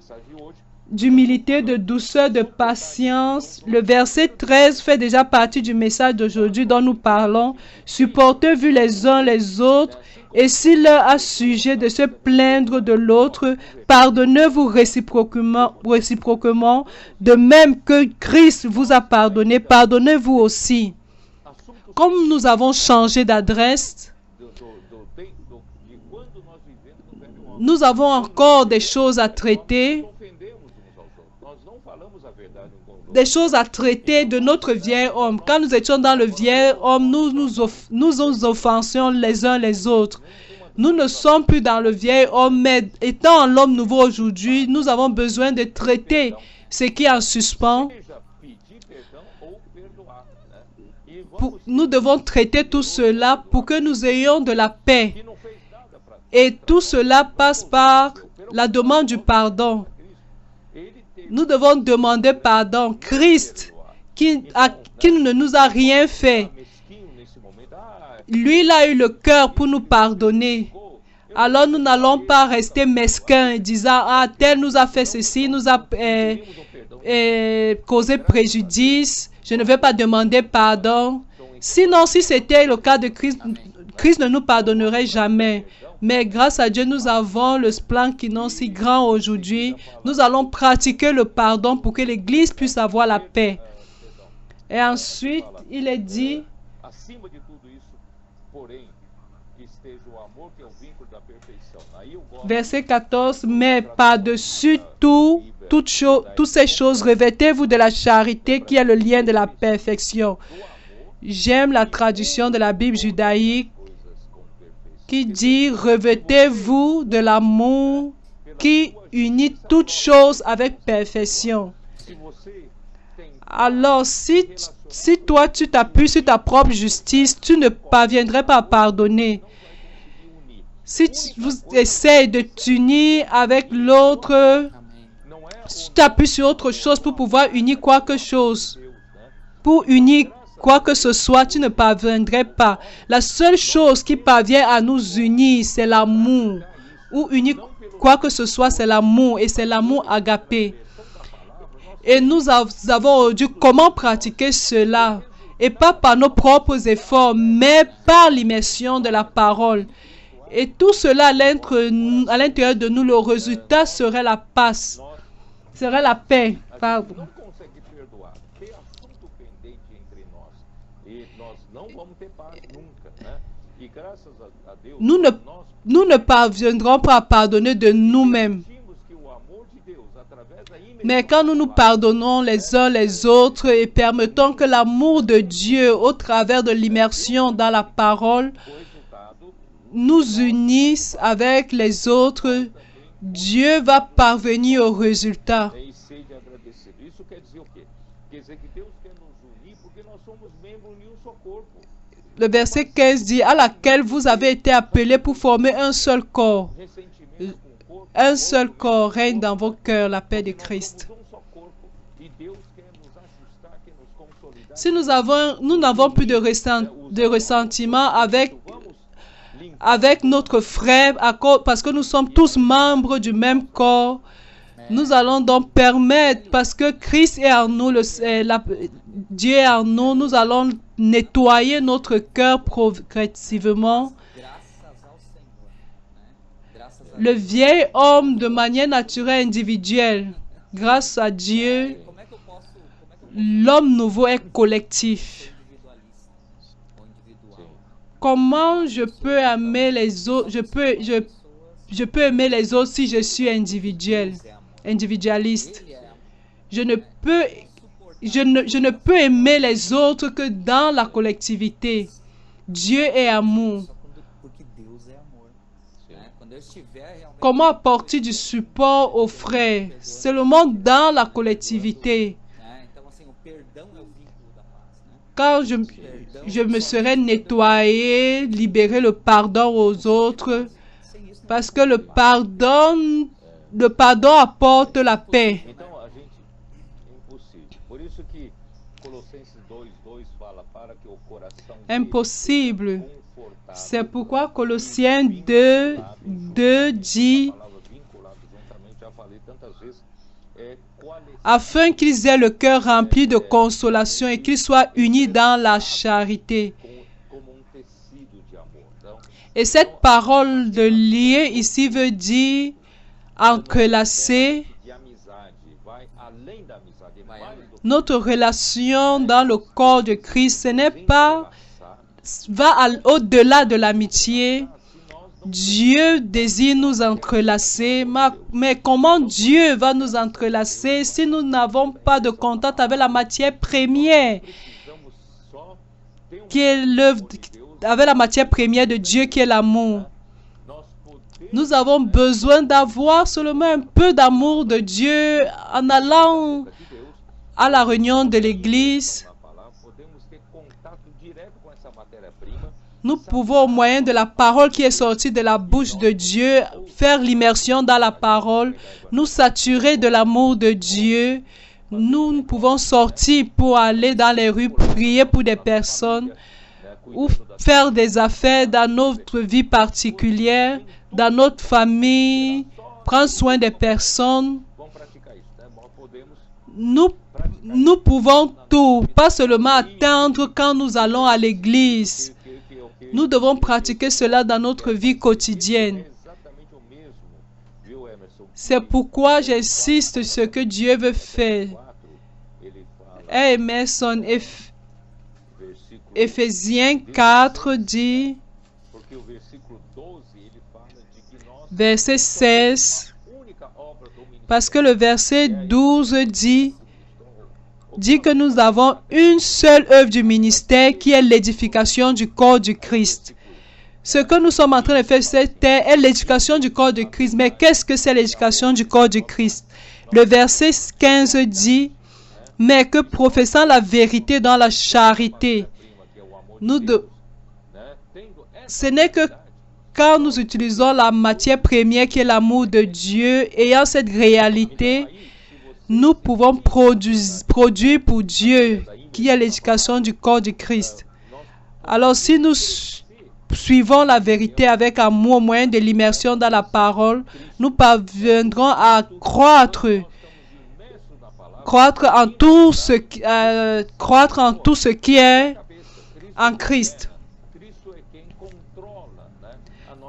d'humilité, de douceur, de patience. Le verset 13 fait déjà partie du message d'aujourd'hui dont nous parlons. Supportez-vous les uns les autres, et s'il leur a sujet de se plaindre de l'autre, pardonnez-vous réciproquement, de même que Christ vous a pardonné, pardonnez-vous aussi. Comme nous avons changé d'adresse, nous avons encore des choses à traiter. Des choses à traiter de notre vieil homme. Quand nous étions dans le vieil homme, nous nous offensions les uns les autres. Nous ne sommes plus dans le vieil homme, mais étant l'homme nouveau aujourd'hui, nous avons besoin de traiter ce qui est en suspens. Nous devons traiter tout cela pour que nous ayons de la paix. Et tout cela passe par la demande du pardon. Nous devons demander pardon. Christ, qui ne nous a rien fait, lui, il a eu le cœur pour nous pardonner. Alors nous n'allons pas rester mesquins et disant, ah, tel nous a fait ceci, nous a causé préjudice. Je ne vais pas demander pardon. Sinon, si c'était le cas de Christ, Christ ne nous pardonnerait jamais. Mais grâce à Dieu, nous avons le splendinon si grand aujourd'hui. Nous allons pratiquer le pardon pour que l'Église puisse avoir la paix. Et ensuite, il est dit, verset 14, mais par-dessus toutes ces choses, revêtez-vous de la charité qui est le lien de la perfection. J'aime la traduction de la Bible judaïque qui dit, revêtez-vous de l'amour qui unit toutes choses avec perfection. Alors, si toi, tu t'appuies sur ta propre justice, tu ne parviendrais pas à pardonner. Si vous essayez de t'unir avec l'autre, tu t'appuies sur autre chose pour pouvoir unir quelque chose. Pour unir quoi que ce soit, tu ne parviendrais pas. La seule chose qui parvient à nous unir, c'est l'amour. Ou unir quoi que ce soit, c'est l'amour. Et c'est l'amour agapé. Et nous avons aujourd'hui comment pratiquer cela. et pas par nos propres efforts, mais par l'immersion de la parole. Et tout cela à l'intérieur de nous, le résultat serait la paix. Serait la paix. Pardon. Nous ne parviendrons pas à pardonner de nous-mêmes. Mais quand nous nous pardonnons les uns les autres et permettons que l'amour de Dieu, au travers de l'immersion dans la parole, nous unisse avec les autres, Dieu va parvenir au résultat. Le verset 15 dit, à laquelle vous avez été appelés pour former un seul corps. Un seul corps règne dans vos cœurs, la paix de Christ. Si nous n'avons plus de ressentiment avec notre frère, parce que nous sommes tous membres du même corps, nous allons donc permettre, parce que Christ est en nous, Dieu est en nous, nous allons nettoyer notre cœur progressivement. Le vieil homme de manière naturelle individuelle, grâce à Dieu, l'homme nouveau est collectif. Comment je peux aimer les autres? Je peux aimer les autres si je suis individualiste. Je ne peux aimer les autres que dans la collectivité. Dieu est amour. Comment apporter du support aux frères? Seulement dans la collectivité. Quand je me serais nettoyé, libérer le pardon aux autres, parce que le pardon apporte la paix. Impossible. C'est pourquoi Colossiens 2 dit, afin qu'ils aient le cœur rempli de consolation et qu'ils soient unis dans la charité. Et cette parole de lier ici veut dire entrelacer. Notre relation dans le corps de Christ, ce n'est pas, va au-delà de l'amitié. Dieu désire nous entrelacer, mais comment Dieu va nous entrelacer si nous n'avons pas de contact avec la matière première, qui est l'œuvre, avec la matière première de Dieu qui est l'amour? Nous avons besoin d'avoir seulement un peu d'amour de Dieu en allant à la réunion de l'église. Nous pouvons, au moyen de la parole qui est sortie de la bouche de Dieu, faire l'immersion dans la parole, nous saturer de l'amour de Dieu. Nous pouvons sortir pour aller dans les rues, prier pour des personnes ou faire des affaires dans notre vie particulière, dans notre famille, prendre soin des personnes. Nous pouvons tout, pas seulement attendre quand nous allons à l'église. Nous devons pratiquer cela dans notre vie quotidienne. C'est pourquoi j'insiste sur ce que Dieu veut faire. Emerson, Éphésiens 4 dit, verset 16, parce que le verset 12 dit que nous avons une seule œuvre du ministère qui est l'édification du corps du Christ. Ce que nous sommes en train de faire est l'éducation du corps de Christ. Mais qu'est-ce que c'est l'éducation du corps du Christ? Le verset 15 dit, mais que professant la vérité dans la charité, ce n'est que quand nous utilisons la matière première qui est l'amour de Dieu, ayant cette réalité, nous pouvons produire pour Dieu, qui est l'éducation du corps du Christ. Alors, si nous suivons la vérité avec amour au moyen de l'immersion dans la parole, nous parviendrons à croître croître en tout ce qui est en Christ.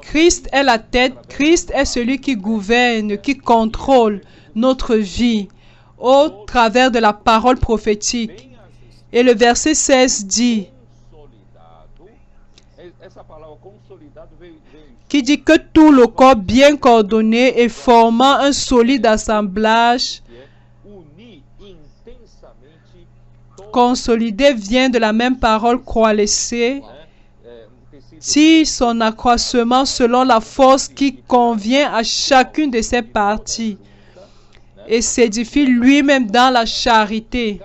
Christ est la tête, Christ est celui qui gouverne, qui contrôle notre vie au travers de la parole prophétique. Et le verset 16 dit, qui dit que tout le corps bien coordonné et formant un solide assemblage consolidé vient de la même parole croix-laissée, tire son accroissement selon la force qui convient à chacune de ses parties et s'édifie lui-même dans la charité.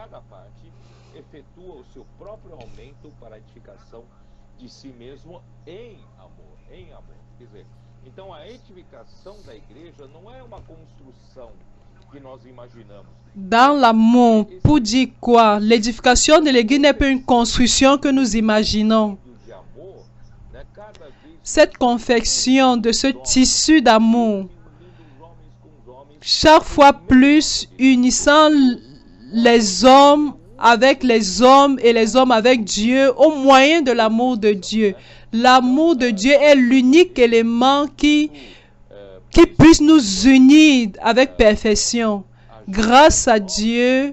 Dans l'amour, pour dire quoi? L'édification de l'Église n'est pas une construction que nous imaginons. Cette confection de ce tissu d'amour, chaque fois plus unissant les hommes avec les hommes et les hommes avec Dieu au moyen de l'amour de Dieu. L'amour de Dieu est l'unique élément qui puisse nous unir avec perfection. Grâce à Dieu,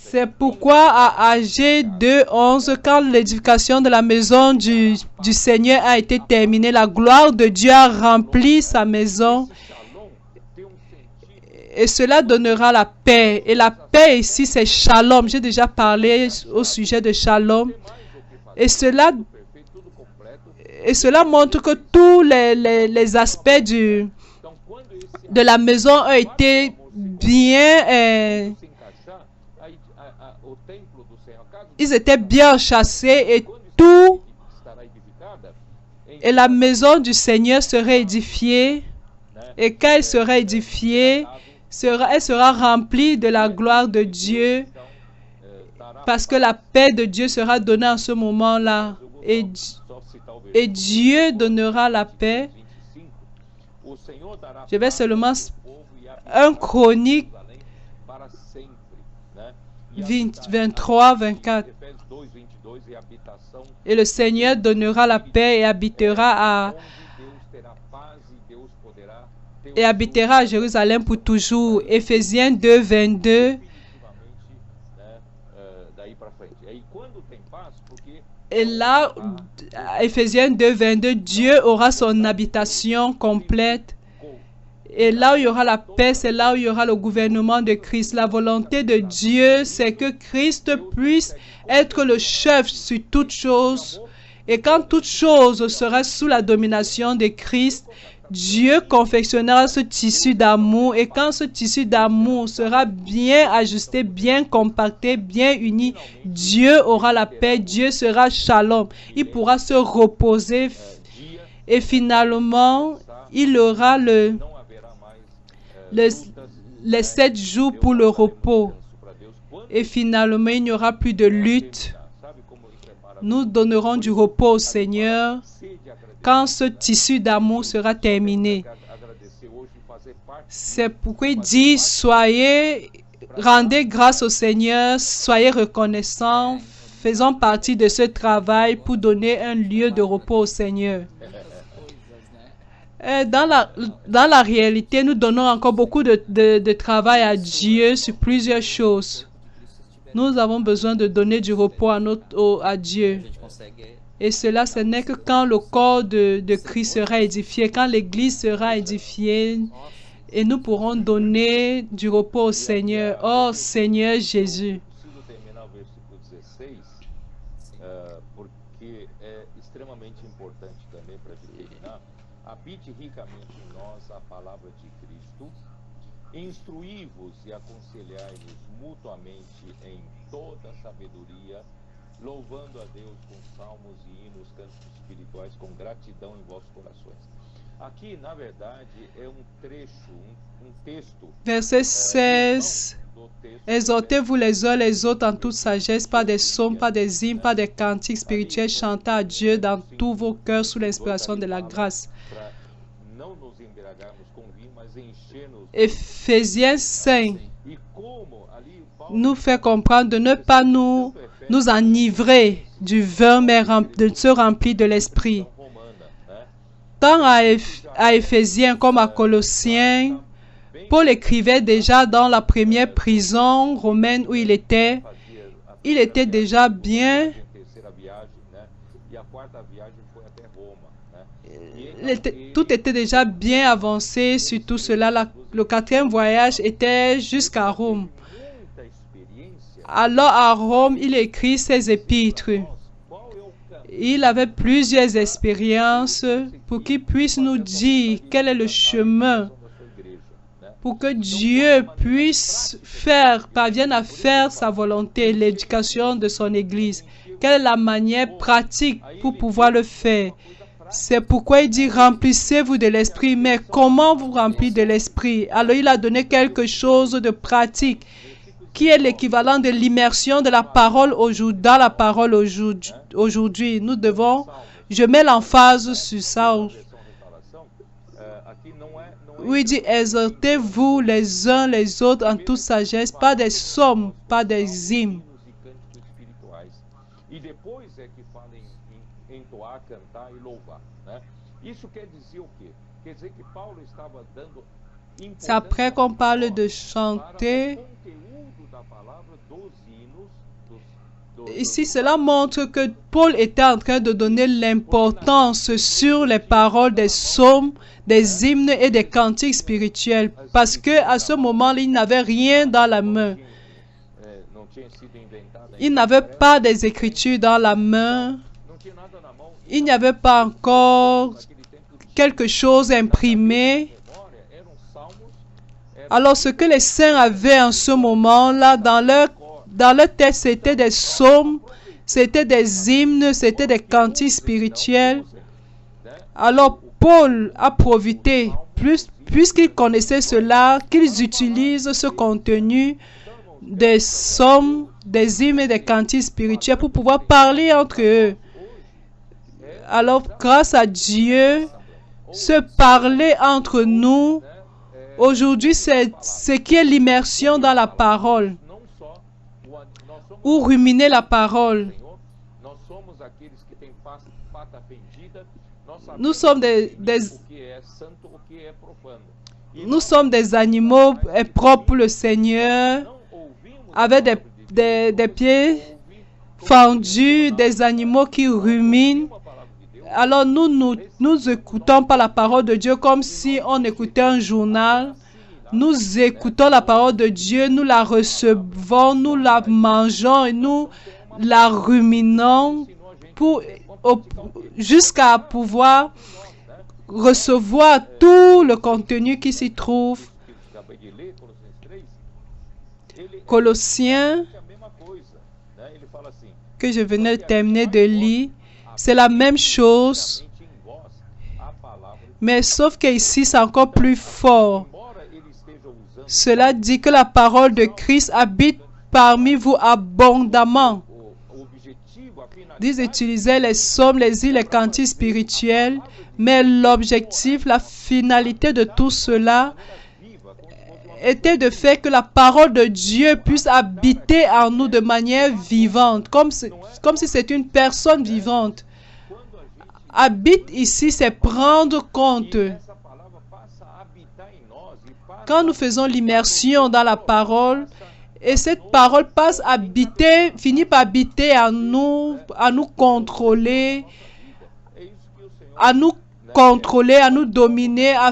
c'est pourquoi à Agé 2:11, quand l'édification de la maison du Seigneur a été terminée, la gloire de Dieu a rempli sa maison. Et cela donnera la paix. Et la paix ici, c'est shalom. J'ai déjà parlé au sujet de shalom. Et cela montre que tous les aspects de la maison ont été bien... ils étaient bien chassés et la maison du Seigneur serait édifiée. Et quand elle sera édifiée, elle sera remplie de la gloire de Dieu, parce que la paix de Dieu sera donnée en ce moment-là. Et Dieu donnera la paix. Je vais seulement 1 Chronique 23-24. Et le Seigneur donnera la paix et habitera à Jérusalem pour toujours. Éphésiens 2:22. Et là, Éphésiens 2:22, Dieu aura son habitation complète. Et là où il y aura la paix, c'est là où il y aura le gouvernement de Christ. La volonté de Dieu, c'est que Christ puisse être le chef sur toutes choses. Et quand toute chose sera sous la domination de Christ, Dieu confectionnera ce tissu d'amour. Et quand ce tissu d'amour sera bien ajusté, bien compacté, bien uni, Dieu aura la paix, Dieu sera shalom. Il pourra se reposer. Et finalement, il aura les 7 jours pour le repos. Et finalement, il n'y aura plus de lutte. Nous donnerons du repos au Seigneur quand ce tissu d'amour sera terminé. C'est pourquoi il dit, rendez grâce au Seigneur, soyez reconnaissants, faisons partie de ce travail pour donner un lieu de repos au Seigneur. Dans la réalité, nous donnons encore beaucoup de travail à Dieu sur plusieurs choses. Nous avons besoin de donner du repos à Dieu. Et cela, ce n'est que quand le corps de Christ sera édifié, quand l'Église sera édifiée, et nous pourrons donner du repos au Seigneur. Oh Seigneur Jésus. Habite ricamente em nós a palavra de Cristo, instruí-vos e aconselhai-vos mutuamente em toda sabedoria, louvando a Deus com salmos e hinos, cânticos espirituais, com gratidão em vossos corações. Aqui, na verdade, é trecho, texto. Verset 16. Exhortez-vous les uns les autres en toute sagesse, par des psaumes, par des hymnes, par des cantiques spirituels, chantez à Dieu dans tous vos cœurs sous l'inspiration de la grâce. Éphésiens 5 nous fait comprendre de ne pas nous enivrer du vin, mais de se remplir de l'esprit. Tant à Éphésiens comme à Colossiens, Paul écrivait déjà dans la première prison romaine où il était déjà bien. Tout était déjà bien avancé sur tout cela. Le 4e voyage était jusqu'à Rome. Alors à Rome, il écrit ses épîtres. Il avait plusieurs expériences pour qu'il puisse nous dire quel est le chemin pour que Dieu puisse parvienne à faire sa volonté, l'éducation de son Église. Quelle est la manière pratique pour pouvoir le faire? C'est pourquoi il dit remplissez-vous de l'esprit. Mais comment vous remplir de l'esprit? Alors il a donné quelque chose de pratique qui est l'équivalent de l'immersion de la parole dans la parole aujourd'hui. Nous devons, je mets l'emphase sur ça. Oui, il dit exhortez-vous les uns les autres en toute sagesse, pas des psaumes, pas des hymnes. C'est après qu'on parle de chanter. Ici, cela montre que Paul était en train de donner l'importance sur les paroles des psaumes, des hymnes et des cantiques spirituels. Parce qu'à ce moment-là, il n'avait rien dans la main. Il n'avait pas des écritures dans la main. Il n'y avait pas encore quelque chose imprimé. Alors, ce que les saints avaient en ce moment-là, dans leur tête, c'était des psaumes, c'était des hymnes, c'était des cantiques spirituels. Alors, Paul a profité, puisqu'il connaissait cela, qu'ils utilisent ce contenu des psaumes, des hymnes et des cantiques spirituels pour pouvoir parler entre eux. Alors, grâce à Dieu, se parler entre nous, aujourd'hui, c'est ce qui est l'immersion dans la parole, ou ruminer la parole. Nous sommes des animaux propres pour le Seigneur, avec des pieds fendus, des animaux qui ruminent. Alors nous écoutons pas la parole de Dieu comme si on écoutait un journal. Nous écoutons la parole de Dieu, nous la recevons, nous la mangeons et nous la ruminons jusqu'à pouvoir recevoir tout le contenu qui s'y trouve. Colossiens, que je venais de terminer de lire, c'est la même chose, mais sauf qu'ici c'est encore plus fort. Cela dit que la parole de Christ habite parmi vous abondamment. Ils utilisaient les psaumes, les hymnes, les cantiques spirituels, mais l'objectif, la finalité de tout cela était de faire que la parole de Dieu puisse habiter en nous de manière vivante, comme si c'était une personne vivante. Habite ici, c'est prendre compte. Quand nous faisons l'immersion dans la parole, et cette parole finit par habiter en nous, à nous contrôler, à nous dominer, à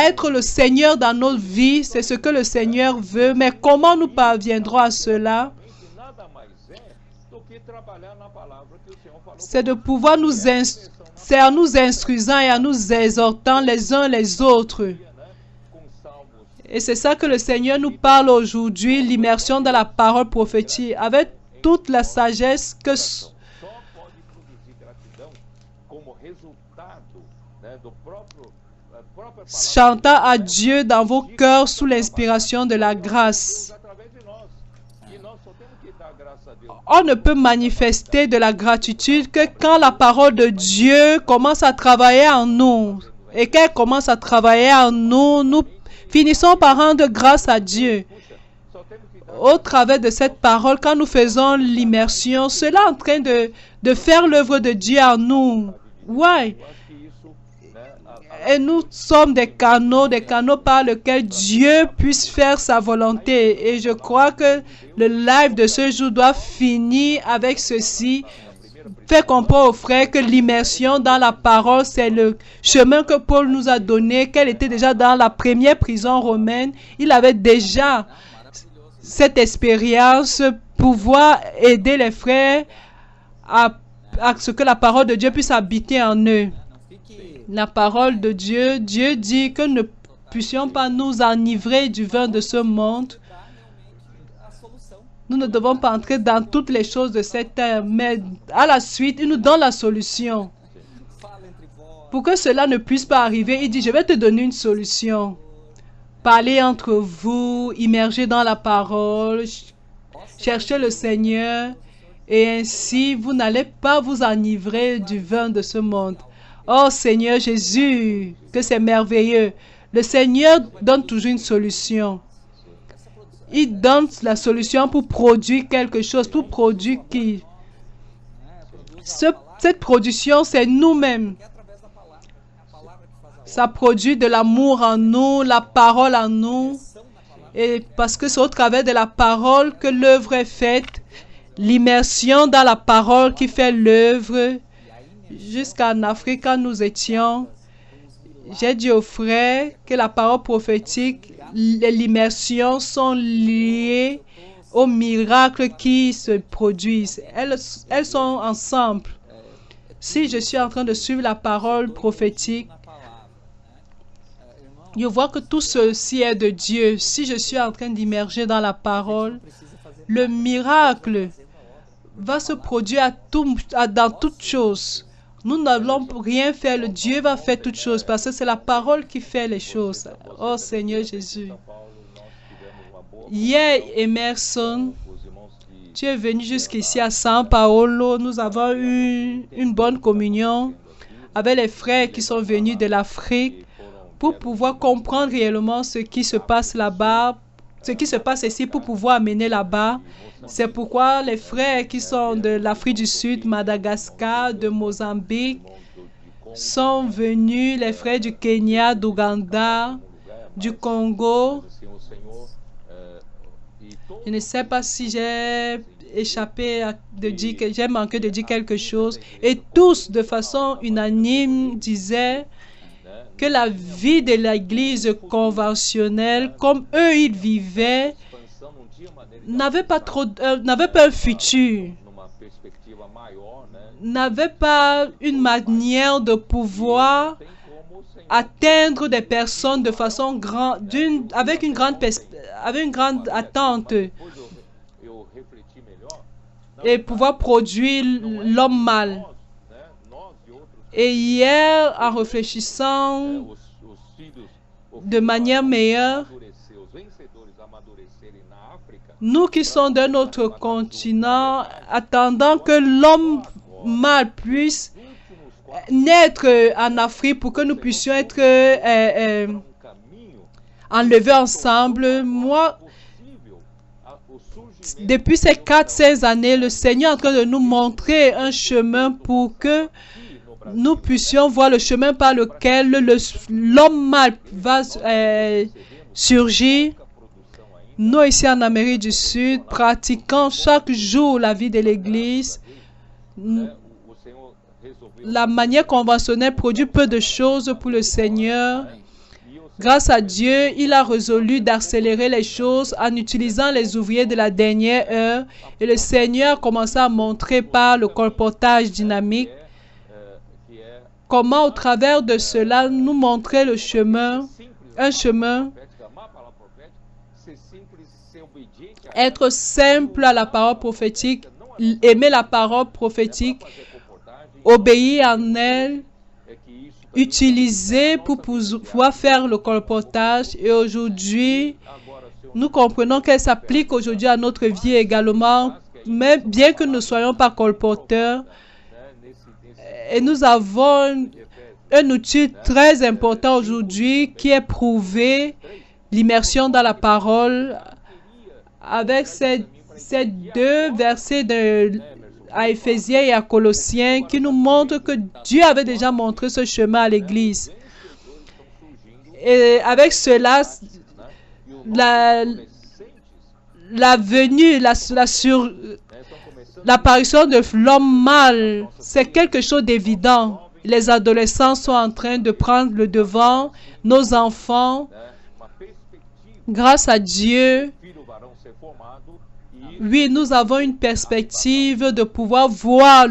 être le Seigneur dans notre vie. C'est ce que le Seigneur veut. Mais comment nous parviendrons à cela? C'est de pouvoir c'est en nous instruisant et en nous exhortant les uns les autres. Et c'est ça que le Seigneur nous parle aujourd'hui, l'immersion dans la parole prophétique, avec toute la sagesse que chantant à Dieu dans vos cœurs sous l'inspiration de la grâce. On ne peut manifester de la gratitude que quand la parole de Dieu commence à travailler en nous. et qu'elle commence à travailler en nous, nous finissons par rendre grâce à Dieu. Au travers de cette parole, quand nous faisons l'immersion, cela est en train de faire l'œuvre de Dieu en nous. Ouais. Et nous sommes des canaux par lesquels Dieu puisse faire sa volonté. Et je crois que le live de ce jour doit finir avec ceci. Fait comprendre aux frères que l'immersion dans la parole, c'est le chemin que Paul nous a donné, qu'elle était déjà dans la première prison romaine. Il avait déjà cette expérience, pouvoir aider les frères à ce que la parole de Dieu puisse habiter en eux. La parole de Dieu, Dieu dit que nous ne puissions pas nous enivrer du vin de ce monde. Nous ne devons pas entrer dans toutes les choses de cette terre, mais à la suite, il nous donne la solution. Pour que cela ne puisse pas arriver, il dit, je vais te donner une solution. Parlez entre vous, immergez dans la parole, cherchez le Seigneur, et ainsi vous n'allez pas vous enivrer du vin de ce monde. Oh Seigneur Jésus, que c'est merveilleux. Le Seigneur donne toujours une solution. Il donne la solution pour produire quelque chose, pour produire qui? Cette production, c'est nous-mêmes. Ça produit de l'amour en nous, la parole en nous. Et parce que c'est au travers de la parole que l'œuvre est faite. L'immersion dans la parole qui fait l'œuvre. Jusqu'en Afrique, quand nous étions, j'ai dit aux frères que la parole prophétique, l'immersion sont liées aux miracles qui se produisent. Elles sont ensemble. Si je suis en train de suivre la parole prophétique, je vois que tout ceci est de Dieu. Si je suis en train d'immerger dans la parole, le miracle va se produire dans toutes choses. Nous n'allons rien faire. Le Dieu va faire toutes choses parce que c'est la parole qui fait les choses. Oh Seigneur Jésus. Hier, Emerson, tu es venu jusqu'ici à São Paulo. Nous avons eu une bonne communion avec les frères qui sont venus de l'Afrique pour pouvoir comprendre réellement ce qui se passe là-bas, ce qui se passe ici pour pouvoir amener là-bas. C'est pourquoi les frères qui sont de l'Afrique du Sud, Madagascar, de Mozambique, sont venus, les frères du Kenya, d'Ouganda, du Congo. Je ne sais pas si j'ai échappé de dire que j'ai manqué de dire quelque chose. Et tous, de façon unanime, disaient que la vie de l'Église conventionnelle, comme eux, ils vivaient, n'avait pas un futur, n'avait pas une manière de pouvoir atteindre des personnes de façon grande, avec une grande attente et pouvoir produire l'homme mâle. Et hier, en réfléchissant de manière meilleure, nous qui sommes d'un autre continent, attendant que l'homme mâle puisse naître en Afrique pour que nous puissions être enlevés ensemble. Moi, depuis ces 4-16 années, le Seigneur est en train de nous montrer un chemin pour que nous puissions voir le chemin par lequel l'homme mâle va surgir. Nous, ici en Amérique du Sud, pratiquons chaque jour la vie de l'Église. La manière conventionnelle produit peu de choses pour le Seigneur. Grâce à Dieu, il a résolu d'accélérer les choses en utilisant les ouvriers de la dernière heure. Et le Seigneur a commencé à montrer par le colportage dynamique comment, au travers de cela, nous montrer le chemin, un chemin. Être simple à la parole prophétique, aimer la parole prophétique, obéir en elle, utiliser pour pouvoir faire le colportage. Et aujourd'hui, nous comprenons qu'elle s'applique aujourd'hui à notre vie également, mais bien que nous ne soyons pas colporteurs, et nous avons un outil très important aujourd'hui qui est prouvé, l'immersion dans la parole, avec ces deux versets à Éphésiens et à Colossiens qui nous montrent que Dieu avait déjà montré ce chemin à l'Église. Et avec cela, la venue, l'apparition de l'homme mâle, c'est quelque chose d'évident. Les adolescents sont en train de prendre le devant, nos enfants, grâce à Dieu. Oui, nous avons une perspective de pouvoir voir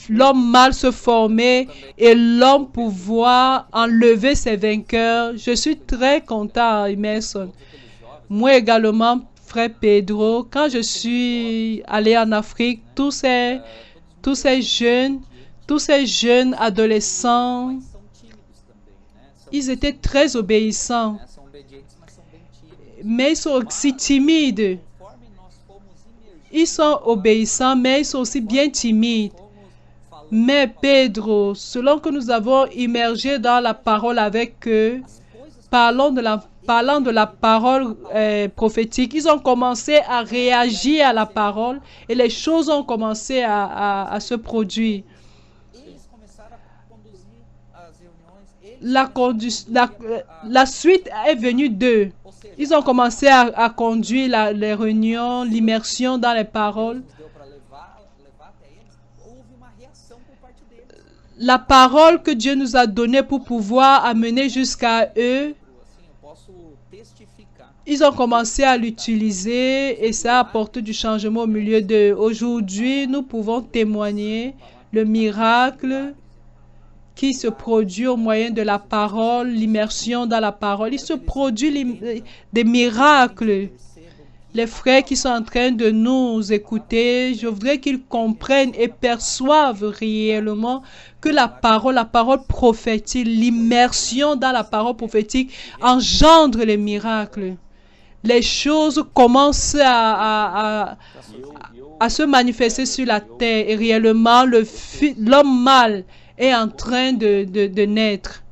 l'homme mâle se former et l'homme pouvoir enlever ses vainqueurs. Je suis très content, Emerson. Moi également, frère Pedro, quand je suis allé en Afrique, tous ces jeunes adolescents, ils étaient très obéissants, mais ils sont aussi timides. Ils sont obéissants, mais ils sont aussi bien timides. Mais Pedro, selon que nous avons immergé dans la parole avec eux, parlant de la parole prophétique, ils ont commencé à réagir à la parole et les choses ont commencé à se produire. La suite est venue d'eux. Ils ont commencé à conduire les réunions, l'immersion dans les paroles. La parole que Dieu nous a donnée pour pouvoir amener jusqu'à eux, ils ont commencé à l'utiliser et ça a apporté du changement au milieu d'eux. Aujourd'hui, nous pouvons témoigner le miracle qui se produit au moyen de la parole, l'immersion dans la parole. Il se produit des miracles. Les frères qui sont en train de nous écouter, je voudrais qu'ils comprennent et perçoivent réellement que la parole prophétique, l'immersion dans la parole prophétique engendre les miracles. Les choses commencent à se manifester sur la terre et réellement l'homme mâle est en train de naître.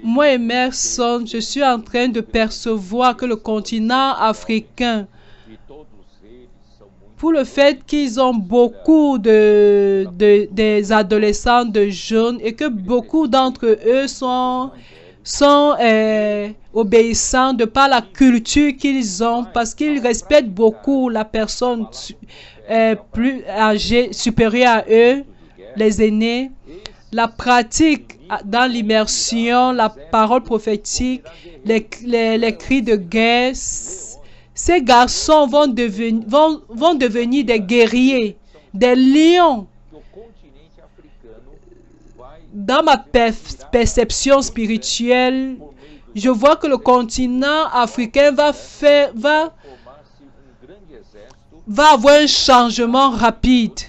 Moi, Emerson, je suis en train de percevoir que le continent africain, pour le fait qu'ils ont beaucoup des adolescents, de jeunes, et que beaucoup d'entre eux sont obéissants de par la culture qu'ils ont, parce qu'ils respectent beaucoup la personne plus âgée, supérieure à eux, les aînés. La pratique dans l'immersion, la parole prophétique, les cris de guerre, ces garçons vont devenir des guerriers, des lions. Dans ma perception spirituelle, je vois que le continent africain va avoir un changement rapide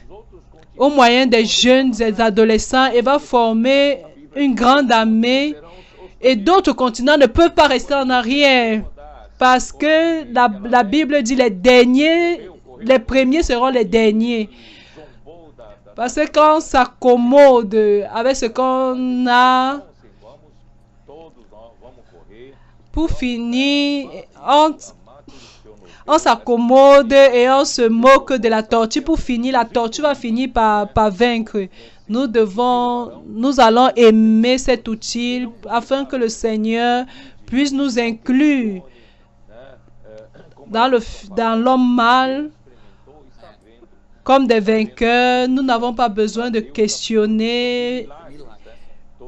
au moyen des jeunes, des adolescents, et va former une grande armée. Et d'autres continents ne peuvent pas rester en arrière parce que la Bible dit les premiers seront les derniers. Parce que quand on s'accommode avec ce qu'on a, pour finir, on s'accommode et on se moque de la tortue. Pour finir, la tortue va finir par vaincre. Nous allons aimer cet outil afin que le Seigneur puisse nous inclure dans l'homme mâle comme des vainqueurs. Nous n'avons pas besoin de questionner.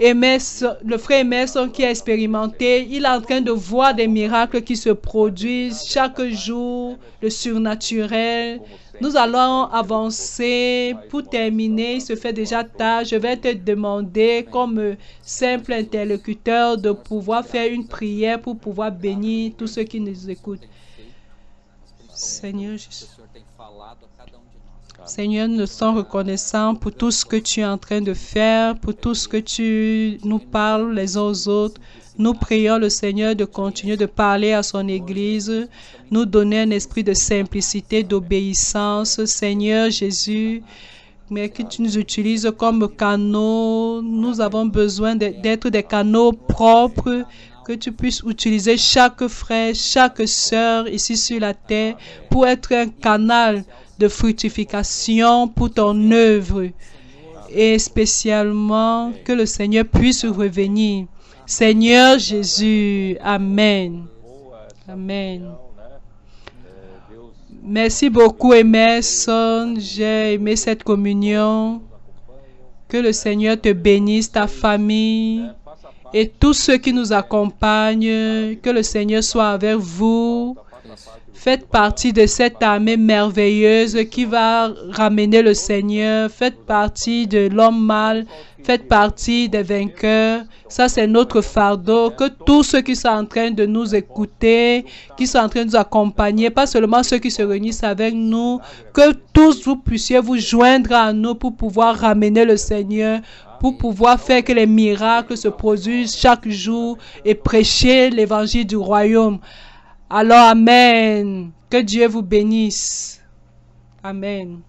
Le frère Emerson qui a expérimenté, il est en train de voir des miracles qui se produisent chaque jour, le surnaturel. Nous allons avancer. Pour terminer, il se fait déjà tard. Je vais te demander, comme simple interlocuteur, de pouvoir faire une prière pour pouvoir bénir tous ceux qui nous écoutent. Seigneur, nous sommes reconnaissants pour tout ce que tu es en train de faire, pour tout ce que tu nous parles les uns aux autres. Nous prions le Seigneur de continuer de parler à son Église, nous donner un esprit de simplicité, d'obéissance. Seigneur Jésus, mais que tu nous utilises comme canaux. Nous avons besoin d'être des canaux propres, que tu puisses utiliser chaque frère, chaque sœur ici sur la terre pour être un canal de fructification pour ton œuvre. Et spécialement que le Seigneur puisse revenir. Seigneur Jésus, Amen. Amen. Merci beaucoup, Emerson. J'ai aimé cette communion. Que le Seigneur te bénisse, ta famille et tous ceux qui nous accompagnent. Que le Seigneur soit avec vous. Faites partie de cette armée merveilleuse qui va ramener le Seigneur. Faites partie de l'homme mâle. Faites partie des vainqueurs. Ça, c'est notre fardeau. Que tous ceux qui sont en train de nous écouter, qui sont en train de nous accompagner, pas seulement ceux qui se réunissent avec nous, que tous vous puissiez vous joindre à nous pour pouvoir ramener le Seigneur, pour pouvoir faire que les miracles se produisent chaque jour et prêcher l'évangile du royaume. Alors, Amen. Que Dieu vous bénisse. Amen.